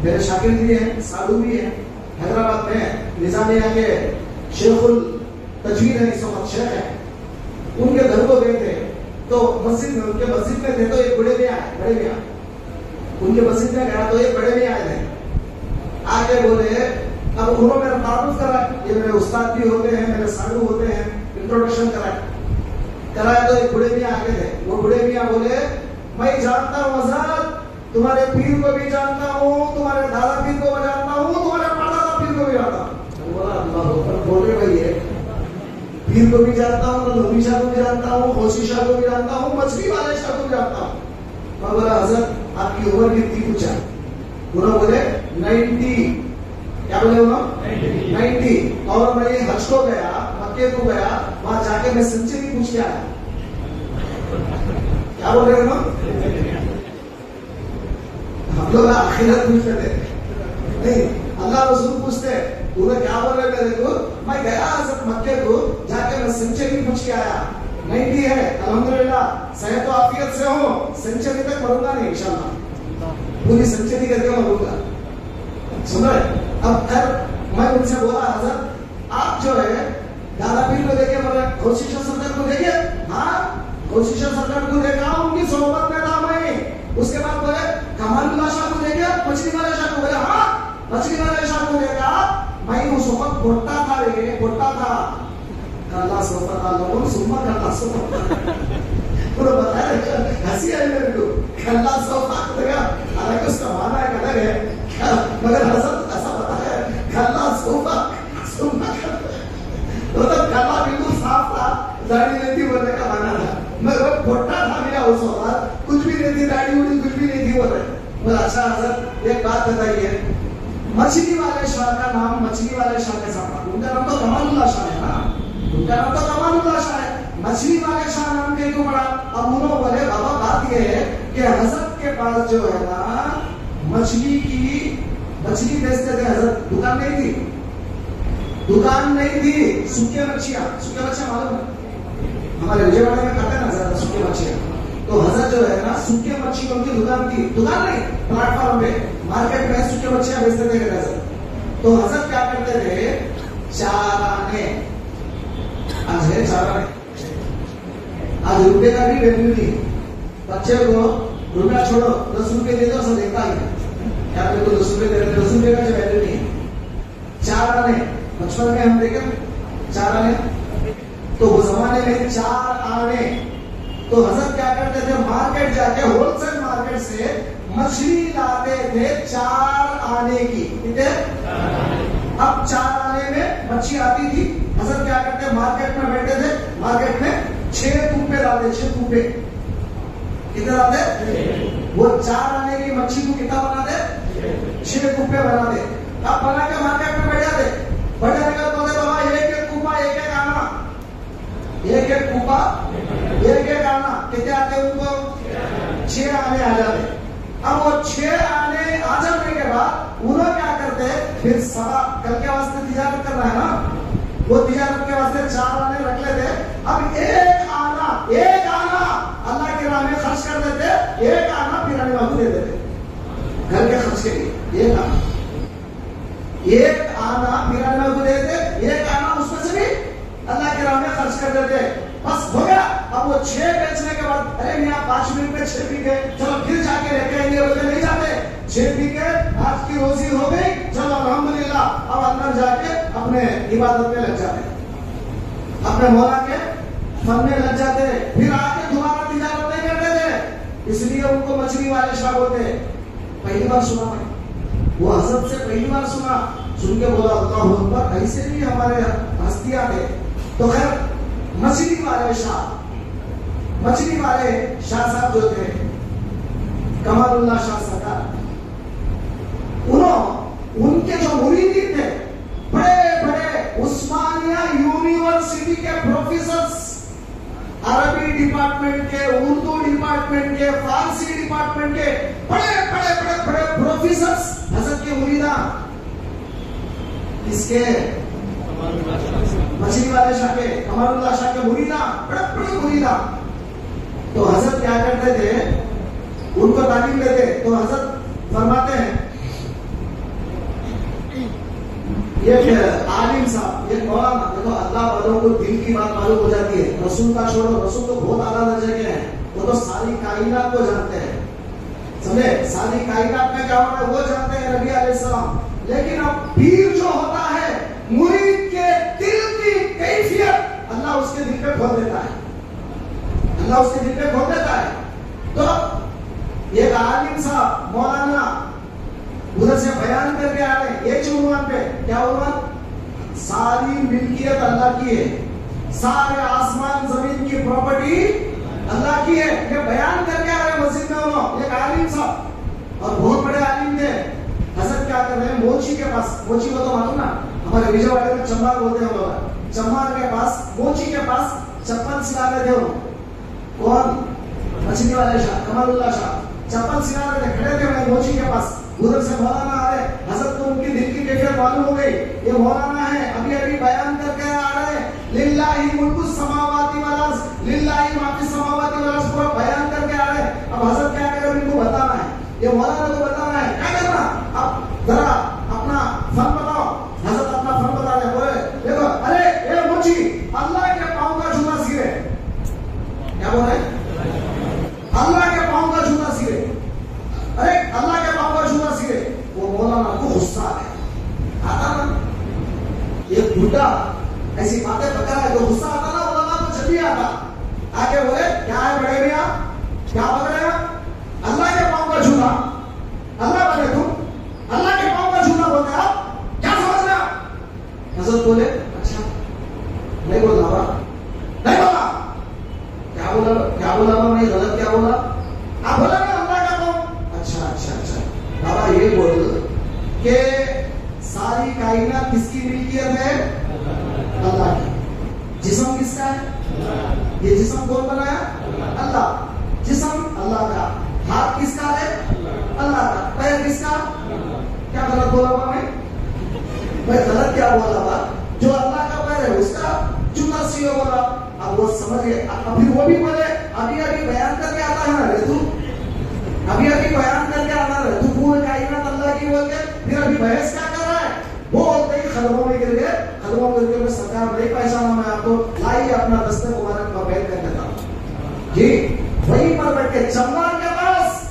मेरे शाकिर भी हैं, साधु भी हैं, हैदराबाद में निजामिया के शेखुल तजवीर है, इस वक्त शेख है, उनके घर को गए थे तो मस्जिद में, उनके मस्जिद में थे तो एक बड़े मियां आए, बड़े मियां उनके मस्जिद में गया तो एक बड़े मियां आए थे, आगे बोले, अब उन्होंने मेरा तारुफ करा, ये मेरे उस्ताद भी होते हैं, मेरे साधु होते हैं, इंट्रोडक्शन कराया तो एक बड़े मियां आगे थे। वो बड़े मियां बोले मैं जानता हूं हज़रत, तुम्हारे पीर को भी जानता हूं, तुम्हारे दादा पीर को भी जानता हूं, तुम्हारे परदादा पीर को भी जानता हूं। बोला अल्लाह अकबर, बोले भाई है पीर को भी जानता हूं, नूरी शाह को भी जानता हूं, गौसी शाह को भी जानता हूं, मछली वाले शाह को भी जानता हूं। मैं बोला हज़रत आपकी उम्र कितनी कुछ है? उन्होंने बोले 90। क्या बोले उन्होंने? 90। और मैं हज को गया, मक्के को गया, वहां जाके मैं सेंचुरी पूछ के आया। क्या बोल रहे हो? हम लोग आखिरत पूछते थे नहीं, अल्लाह रसूल पूछते, उन्हें क्या बोल रहे मेरे को? मैं गया मक्के को जाके मैं सेंचुरी पूछ के आया। नहीं थी है, अल्हम्दुलिल्लाह सेहत आफियत से हो, सेंचुरी तक मरूंगा नहीं इंशाल्लाह, पूरी सेंचुरी करके मरूंगा। सुन रहे? अब मैं उनसे बोला, हजरत आप जो है दादा पीर को देखे बोले, गौसीशा सरकार को देखे? हाँ, गौसीशा सरकार को देखा, उनकी सोहबत में था मैं। उसके बाद बोले कमालुल्लाह शाह को देखे? मछली वाले शाह को? बोले हाँ, मछली वाले शाह को देखा। मैं उस वक्त बोलता था, बोलता था कल्ला सोफा का लोगों सुम्मा कल्ला सोफा पूरा बताया, हंसी आई मेरे को। कल्ला सोफा लगा, हालांकि उसका माना एक अलग है, मगर हजरत ऐसा बताया कल्ला सोफा सुम्मा तो कल्ला बिल्कुल साफ था, दाढ़ी नहीं थी बोलने का माना था। मैं वो बोलता था मेरा उस वक्त, कुछ भी नहीं थी, दाढ़ी उड़ी कुछ भी नहीं थी बोल रहे। बोला अच्छा हजरत एक बात बताइए, मछली वाले शाह का नाम मछली वाले शाह के साथ, उनका नाम तो कमालुल्लाह शाह है ना, उनका नाम तो कमालुल्लाह शाह है, मछली वाले शाह नाम के क्यों पड़ा? अब उन्होंने बोले बाबा बात ये है कि हजरत के पास जो है ना मछली बेचते थे हजरत, दुकान नहीं थी, दुकान नहीं थी, सूखे मच्छियां मालूम है? हमारे विजयवाड़ा में खाते हैं ना ज्यादा सूखे मच्छियां, तो हजरत जो है ना सूखे मच्छी उनकी दुकान थी, दुकान नहीं, प्लेटफॉर्म पे मार्केट में सूखे मच्छियां बेचते थे हजरत। तो हजरत क्या करते थे, चाराने, आज है चाराने, आज रुपए का भी वैल्यू नहीं, बच्चे को रुपया छोड़ो 10 रुपए दे दो, सब देखता ही क्या मेरे को 10 रुपए दे रहे, 10 रुपए का जो वैल्यू नहीं है। चाराने बचपन में हम देखे चाराने, तो वो जमाने में 4 आने, तो हजरत क्या करते थे, मार्केट जाके होलसेल मार्केट से मछली लाते थे 4 आने की, ठीक है? अब 4 आने में मच्छी आती थी, हजरत क्या करते, मार्केट में बैठे थे, मार्केट में 6 कुप्पे डालते, 6 कुप्पे, कितने डालते? वो 4 आने की मच्छी को कितना बना दे? 6 कुप्पे बना दे। अब बना के मार्केट में बैठ जाते, बैठ जाने का बोलते बाबा एक कुप्पा एक आना, एक कुप्पा एक आना, कितने आते उनको? 6 आने आ जाते। अब वो 6 आने आ जाने के बाद उन्होंने क्या करते, फिर सवा कल के वास्ते तिजारत करना है ना, वो तिजारत के वास्ते 4 आने रख लेते। अब एक आना अल्लाह के राह में खर्च कर देते, एक आना पिराने वालों दे देते घर के खर्च के लिए, एक आना पिराने वालों दे देते, एक आना उसमें से भी अल्लाह के राह में खर्च कर देते, बस हो गया। अब वो 6 बेचने के बाद अरे यहाँ 5 मिनट में 6 पी गए, चलो फिर जाके लेके आएंगे, बोले नहीं जाते, 6 पी के आज की रोजी हो गई, चलो अल्हम्दुलिल्लाह, अब अंदर जाके अपने इबादत में लग जाते, अपने मौला के फन में लग जाते, फिर आके दोबारा तिजारत नहीं करते थे, इसलिए उनको मछली वाले शाह बोलते। पहली बार सुना मैं, वो हजरत से पहली बार सुना, सुन के बोला अल्लाहु अकबर, ऐसे भी हमारे हस्तियां थे। तो खैर मछली वाले शाह साहब जो थे कमालुल्लाह शाह सरकार, उनके जो मुरीदी थे बड़े उस्मानिया यूनिवर्सिटी के प्रोफेसर्स, अरबी डिपार्टमेंट के, उर्दू डिपार्टमेंट के, फारसी डिपार्टमेंट के बड़े प्रोफेसर्स हजरत के मुरीदा, इसके मछली वाले शाह के, कमालुल्लाह शाह के मुरीदा, बड़े मुरीदा। तो हजरत क्या करते थे, उनको तालीम देते। तो हजरत फरमाते हैं, एक आलिम साहब, एक मौलाना, देखो अल्लाह वालों को दिल की बात मालूम हो जाती है, रसूल का छोड़ो, रसूल तो बहुत आला दर्जे के हैं, वो तो सारी कायनात को जानते हैं, समझे, सारी कायनात में क्या हो रहा है वो जानते हैं नबी अलैहिस्सलाम। लेकिन अब पीर जो होता है, मुरीद के दिल की कैफियत अल्लाह उसके दिल पे खोल देता है, अल्लाह उसके दिल पे खोल देता है। तो एक आलिम साहब मौलाना उधर से बयान करके आ रहे, एक उन्वान पे, क्या उन्वान? सारी मिल्कियत अल्लाह की है, सारे आसमान जमीन की प्रॉपर्टी अल्लाह की है, ये बयान करके आ रहे मस्जिद में उन्होंने, एक आलिम साहब, और बहुत बड़े आलिम थे। हजरत क्या कर रहे हैं, मोची के पास, मोची को तो मालूम ना, हमारे विजयवाड़ा में चम्बार बोलते हैं लोग, चम्बार के पास, मोची के पास चप्पल सिला रहे थे वो, कौन? मछली वाले शाह, कमालुल्लाह शाह, चप्पल सिला रहे थे, खड़े थे वहीं मोची के पास। उधर से मौलाना आ रहे, हजरत को उनकी दिल की कैफियत मालूम हो गई, ये मौलाना है, अभी बयान करके आ रहे, लिल्लाह लिल्लाहि मुल्कु समावाति वल अर्ज़, लिल्लाहि मा फिस समावाति वल अर्ज़ पूरा बयान करके आ रहे हैं। अब हज़रत क्या करें, इनको बताना है, ये मौलाना को बताना है, क्या करना, अब जरा अपना फन बताओ। हज़रत अपना फन बता रहे, बोले देखो, अरे ए मोची, अल्लाह के पांव का जूता सिरे, क्या बोल रहे, अल्लाह के पांव का जूता सिरे, अरे अल्लाह के पांव का जूता सिरे। वो मौलाना को गुस्सा आ गया, आता ना ये बुढ़ा ऐसी बातें बता रहा है, तो गुस्सा आता ना मौलाना को जब भी आता, आके बोले क्या है बड़े भैया, क्या बोल रहे हैं, अल्लाह के पांव का जूता, अल्लाह बने तुम, अल्लाह के पांव का जूता बोलते आप, क्या समझ रहे आप। हज़रत बोले अच्छा नहीं बोला बा, नहीं बोला, क्या बोला, क्या बोला मैं गलत क्या बोला, आप बोला ना अल्लाह का पांव, अच्छा अच्छा अच्छा बाबा ये बोल के सारी कायनात किसकी मिल्कियत है, अल्लाह की। जिस्म किसका है, ये जिस्म कौन बनाया, अल्लाह, जिस्म अल्लाह का, हाथ किसका है, अल्लाह का, पैर किसका, क्या गलत बोला मैं गलत क्या बोला बा, जो अल्लाह का पैर है उसका जूता सियो बोला। अब वो समझ गए, अब फिर वो भी बोले अभी अभी बयान करके आता है ना रे तू, अभी अभी बयान करके आना रे तू, पूरी कायनात अल्लाह की बोल के फिर अभी बहस क्या कर रहा है। वो बोलते ही खलबों में गिर गए, खलबों में गिर गए, सरकार नहीं पहचाना मैं आपको, लाइए अपना दस्ते मुबारक का बैठ कर देता हूं जी, वहीं पर बैठ के चमड़ा के पास,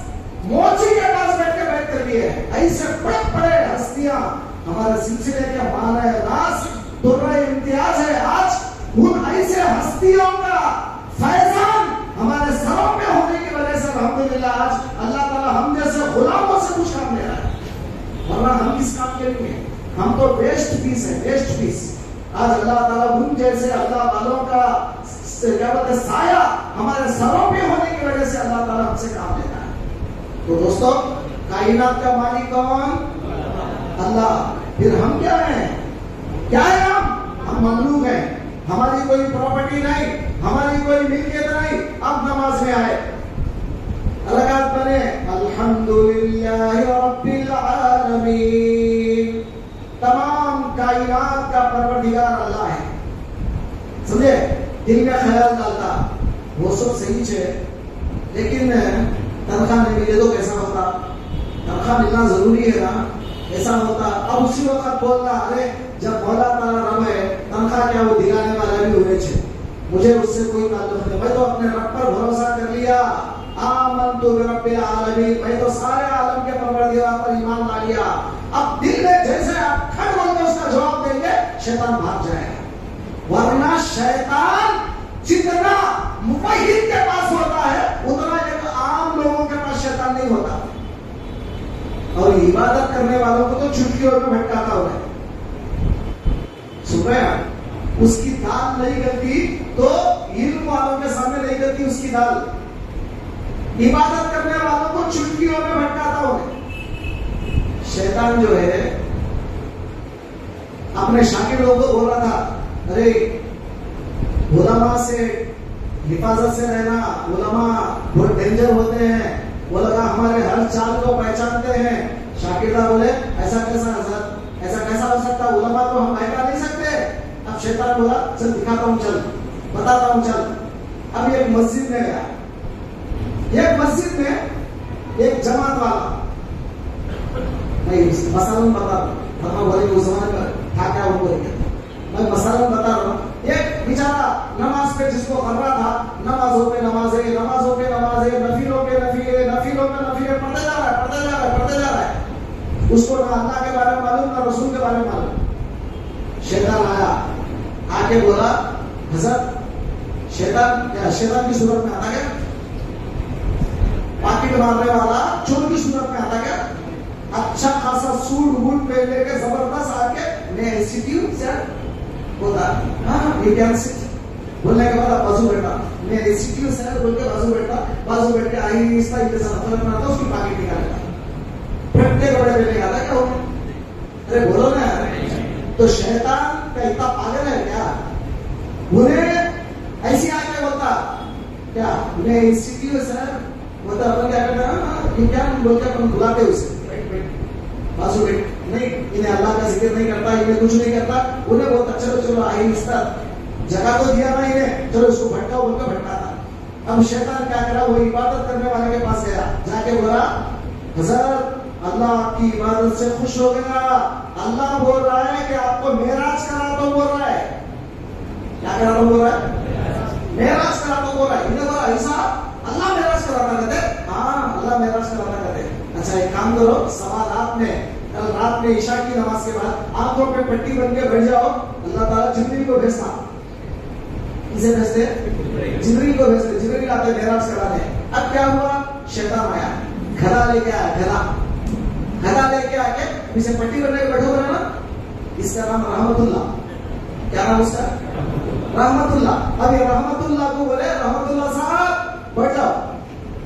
मोची के पास बैठ कर दिए। ऐसे बड़े बड़े हस्तियां हमारे सिलसिले के माने रास दुर्रा इम्तियाज है, आज उन ऐसे हस्तियों का फैजान हमारे सरों पे होने की वजह से अल्हम्दुलिल्लाह आज अल्लाह ताला हम जैसे गुलामों से कुछ काम ले रहा है, वरना हम किस काम के लिए, हम तो वेस्ट पीस है, वेस्ट पीस। आज अल्लाह ताला उन जैसे अल्लाह वालों का क्या बोलते हैं साया हमारे सरों पे होने की वजह से अल्लाह ताला हमसे काम लेता है। तो दोस्तों कायनात का मालिक कौन, अल्लाह। फिर हम क्या हैं, क्या है हम ममलूक हैं, हमारी कोई प्रॉपर्टी नहीं, हमारी कोई मिल्कियत नहीं। अब नमाज में आए, अलगात बने, अल्हम्दुलिल्लाहि रब्बिल आलमीन, तमाम कायनात का परवरदिगार अल्लाह है, समझे। दिल में ख्याल डालता वो सब सही है, लेकिन तनख्वाह नहीं मिले तो कैसा होता, तनख्वाह मिलना जरूरी है ना, ऐसा होता। अब उसी वक्त बोलना, अरे जब मौला ताला रब है, तनख्वाह क्या वो दिलाने वाला भी होने चाहिए, मुझे उससे कोई ताल्लुक नहीं, मैं तो अपने रब पर भरोसा कर लिया, आमनतु बिरब्बिल आलमीन, मैं तो सारे आलम के परवरदिगार पर ईमान ला लिया। अब दिल में जैसे आप खट बोल के उसका जवाब देंगे, शैतान भाग जाएगा, वरना शैतान जितना मुवहिद के पास होता है उतना एक आम लोगों के पास शैतान नहीं होता। और इबादत करने वालों को तो चुटकियों में भटकाता होगा, सुन रहे हैं, उसकी दाल नहीं गलती तो इल्म वालों के सामने नहीं गलती उसकी दाल, इबादत करने वालों को चुटकियों में भटकाता होगा। शैतान जो है अपने शाकिर लोगों को बोल रहा था, अरे उलमा से हिफाजत से रहना, उलमा बहुत डेंजर होते हैं, वो लगा हमारे हर चाल को पहचानते हैं। शाकिरदा बोले ऐसा कैसा, ऐसा कैसा हो सकता, उलमा तो हम बहका नहीं सकते। अब शैतान बोला चल दिखाता हूं, चल बताता हूं, चल। अब एक मस्जिद में गया, एक मस्जिद में एक जमात वाला, मैं मसालन बता रहा हूं, बोले उस जमाने पर था क्या उनको, मैं मसालन बता रहा हूं। एक बेचारा नमाज पे जिसको कर रहा था, नमाजों पे नमाजें, नमाजों पे नमाजें, नफिलों पे नफिले, नफिलों पे नफिले पढ़ते जा रहा है, पढ़ते जा रहा है, पढ़ते जा रहा है। उसको ना अल्लाह के बारे में मालूम, ना रसूल के बारे में मालूम। शैतान आया, आके बोला हज़रत, शैतान क्या शैतान की सूरत में आता क्या, पाकिट मारने वाला चोर की सूरत में आता क्या, अच्छा खासा सूट बूट पहन लेके जबरदस्त आके मैं इंस्टीट्यूट से बोला, हाँ विज्ञान से बोलने के बाद बाजू बैठा, मैं इंस्टीट्यूट से बोल के बाजू बैठ के आई इसका जैसा मतलब बनाता, उसकी पाकिट निकालेगा, फटके कपड़े पहने आता क्या हो, अरे बोलो ना। तो शैतान का इतना पागल है क्या, उन्हें ऐसी आके बोलता क्या, उन्हें इंस्टीट्यूट से बोलता, अपन क्या करता है विज्ञान बोल के अपन बुलाते उसे, बाजू बैठ, नहीं इन्हें अल्लाह का जिक्र नहीं करता, इन्हें कुछ नहीं करता, उन्हें बहुत चलो चलो आहिस्ता जगह तो दिया ना इन्हें, चलो उसको भटका, बोलकर भटकाता। अब शैतान क्या करा, वो इबादत करने वाले के पास गया, जाके बोला हजरत अल्लाह आपकी इबादत से खुश हो गया, अल्लाह बोल रहा है कि आपको मेराज करा तो बोल रहा है, क्या करा तो बोल रहा है, मेराज करा तो बोल रहा है। इन्हें बोला ऐसा अल्लाह मेराज कराना कहते, हाँ अल्लाह मेराज कराना कहते। अच्छा एक काम करो, सवा रात में, कल रात में ईशा की नमाज के बाद आंखों पे पट्टी बन के बैठ जाओ, अल्लाह ताला जिब्रील को भेजता। किसे भेजते? जिब्रील को भेजते, जिब्रील आते मेराज कराने। अब क्या हुआ, शैतान आया, गधा लेके आया, गधा लेके आके पीछे पट्टी बनने के बैठो ना, इसका नाम रहमतुल्लाह, क्या नाम उसका, रहमतुल्लाह। अब ये रहमतुल्लाह को बोले रहमतुल्लाह साहब बैठ जाओ,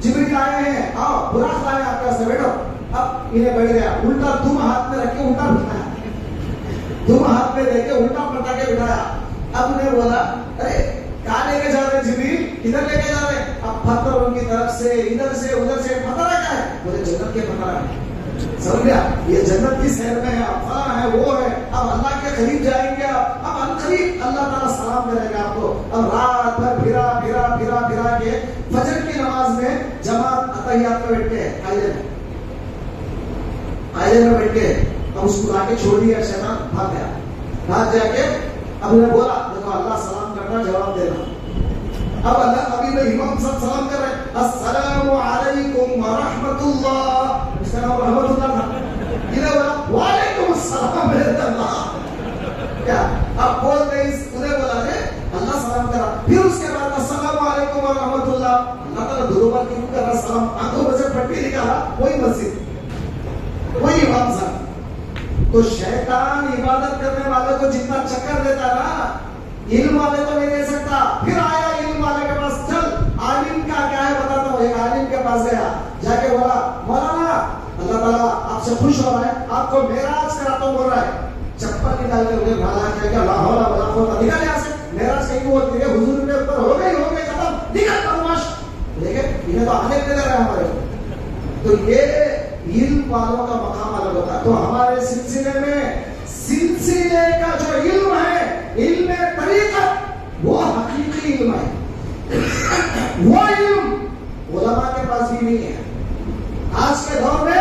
जिब्रील आए हैं, आओ बुराक लाए आपके वास्ते, बैठो। अब इन्हें बैठ गया, उल्टा दुम हाथ में रख के उल्टा बिठाया, दुम हाथ में लेके उल्टा पलटा के बिठाया। अब उन्हें बोला अरे कहाँ लेके जा रहे जिब्रील, किधर लेके जा रहे? अब पत्थर उनकी तरफ से इधर से उधर से, पता क्या है, बोले जन्नत के पता है, समझ गया, ये जन्नत की सैर में है, फला है, वो है, अब अल्लाह के करीब जाएंगे आप, अब अनकरीब अल्लाह ताला सलाम करेगा आपको। अब रात भर फिरा फिरा फिरा फिरा के फजर की नमाज में जमात अतहियात में बैठ के आयले में बैठ के, अब उसको लाके छोड़ दिया, शैतान भाग गया, भाग जाके अब उन्हें बोला देखो अल्लाह सलाम करना, जवाब देना। अब अल्लाह अभी तो इमाम सब सलाम कर रहे हैं, अस्सलामु अलैकुम व रहमतुल्लाह, इसका नाम रहमतुल्लाह था, इन्हें बोला वालेकुम अस्सलाम रहमतुल्लाह, क्या अब बोल रहे, उन्हें बोला रे अल्लाह सलाम करा, फिर उसके बाद अस्सलामु अलैकुम व रहमतुल्लाह, अल्लाह ताला दो बार क्यों कर रहा सलाम, आंखों में से पट्टी निकाला, वही मस्जिद, वही इमाम साहब। तो शैतान इबादत करने वाले को जितना चक्कर देता ना, इल्म वाले को नहीं दे सकता। फिर आया इल्म वाले के पास, चल आलिम का क्या है बताता हूँ। एक आलिम के पास गया, जाके बोला मौलाना अल्लाह ताला आपसे खुश हो रहा है, आपको मेराज कराता हूँ बोल रहा है। चप्पल निकाल के उन्हें भाला क्या ला हौला वला कुव्वता, निकाल यहाँ से, मेराज कहीं बोलती है हुजूर के ऊपर हो गई खत्म, निकल बदमाश। देखे इन्हें तो आने दे रहा है हमारे। तो ये इल्म वालों का मकाम अलग होता है। तो हमारे सिलसिले में सिलसिले का जो इल्म है, इल्म तरीक़त, वो हकीकी इल्म है, वो इल्म उलमा के पास भी नहीं है। आज के दौर में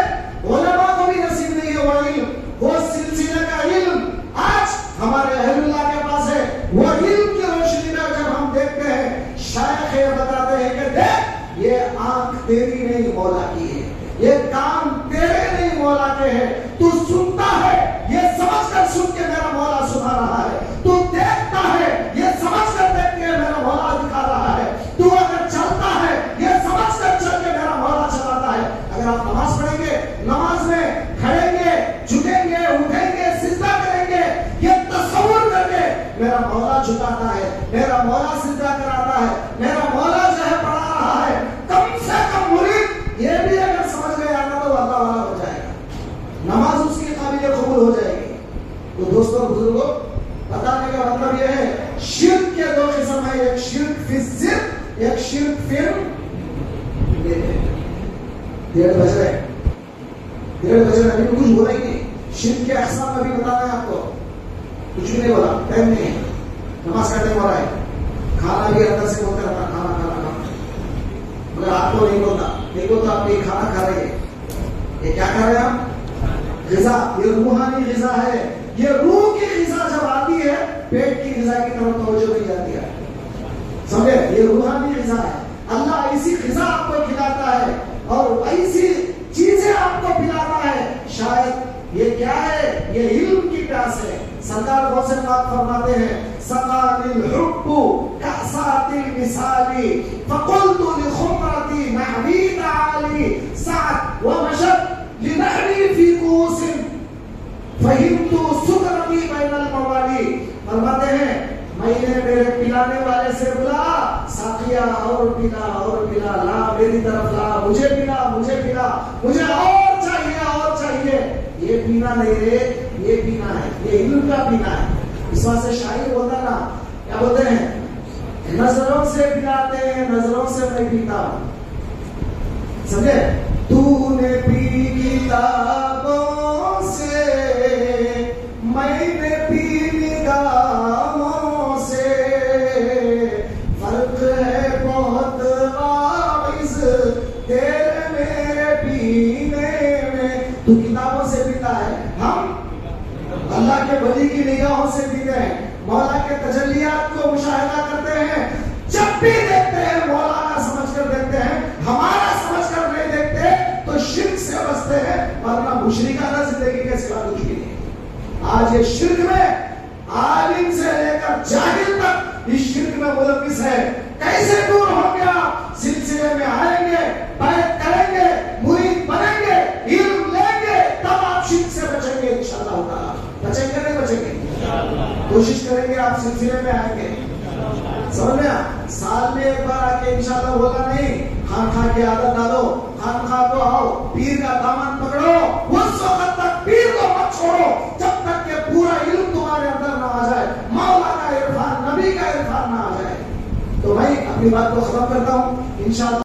उलमा को भी नसीब नहीं है वो इल्म, वो सिलसिले का इल्म आज हमारे अहलुल्लाह के पास है। वो इल्म की रोशनी में जब हम देखते हैं, शायख ये बताते हैं कि देख ये आंख तेरी नहीं मौला की है, ये काम तेरे नहीं मौला के हैं, तू सुनता है ये समझ कर सुन के मेरा मौला सुना रहा है, तू देखता है ये समझ कर देख के मेरा मौला दिखा रहा है, तू अगर चलता है ये समझ कर चल के मेरा मौला चलाता है। अगर आप नमाज पढ़ेंगे, नमाज में खड़ेंगे, झुकेंगे, उठेंगे, सिजदा करेंगे, ये तसव्वुर करके मेरा मौला झुकाता है, मेरा मौला सिजदा कराता है, मेरा मौला जो है पढ़ा रहा है, कम से कम मुरीद ये भी अगर समझ गए आना तो अल्लाह वाला हो जाएगा, नमाज उसके काबिल कबूल हो जाएगी। तो दोस्तों बुजुर्गों, बताने का मतलब यह है शिर्क के दो किस्म है, एक शिर्क फिर जिद, एक शिर्क फिर 1:30 बज रहे, 1:30 बज रहे, अभी कुछ बोला ही नहीं। शिर्क के अक़साम अभी बताना है आपको, कुछ भी नहीं बोला, टाइम नहीं है, नमाज का टाइम हो रहा है, खाना भी अंदर से बोलते रहता खाना खाना खाना, मगर आपको नहीं बोलता, नहीं बोलता आप ये खाना खा रहे हैं, ये क्या खा रहे हैं आप? ग़िज़ा, ये रूहानी ग़िज़ा है, ये रूह की ग़िज़ा जब आती है, पेट की ग़िज़ा की तरफ तवज्जो नहीं जाती है, समझे? ये रूहानी ग़िज़ा है, अल्लाह ऐसी ग़िज़ा आपको खिलाता है और ऐसी चीजें आपको पिलाता है। शायद ये क्या है? ये इल्म की प्यास है। सरकार बहुत से बात फरमाते हैं, सकानिल हुब्बु कासातिल मिसाली फकुल्तु लिखुमरती नहवी ताली सात व मशद लिनहवी फी कुसिन फहिमतु सुकरती बैनल मवाली। फरमाते हैं मैंने मेरे पिलाने वाले से बोला, साकिया और पिला, ला मेरी तरफ ला, मुझे पिला, मुझे और चाहिए। ये पीना नहीं रे, ये पीना है, ये इल्म का पीना है। इस बात से शायर बोलता ना, क्या बोलते हैं? नजरों से पिलाते हैं, नजरों से मैं पीता, समझे? तूने पी किताबों से, मैंने पी निगाहों से, मदीने में। तू किताबों से पीता है, हम अल्लाह के वली की निगाहों से पीते हैं, मौला के तजल्लियात को मुशाहिदा करते हैं। जब भी देखते हैं मौला का समझकर देखते हैं, हमारा समझकर नहीं देखते तो शिर्क से बचते हैं, वरना मुशरिकाना जिंदगी के सिवा कुछ भी नहीं। आज ये शिर्क में आलिम से लेकर जाहिल तक इस शिर्क में मुलविस है। कैसे दूर होंगे आप? सिलसिले में आएंगे, बैत करेंगे, मुरीद बनेंगे, इल्म लेंगे, तब आप शिर्क से बचेंगे इंशाअल्लाह ताला। बचेंगे नहीं बचेंगे? कोशिश करेंगे, आप सिलसिले में आएंगे। समझ में? साल में एक बार आके इंशाअल्लाह होगा नहीं। खान खा की आदत डालो, खान खा को आओ, पीर का दामन पकड़ो, उस वक्त तक पीर को मत छोड़ो जब तक के पूरा इल्म तुम्हारे अंदर ना आ जाए, मौला का इरफान, नबी का इरफान ना आ जाए। तो भाई अपनी बात को खत्म करता हूँ इंशाअल्लाह।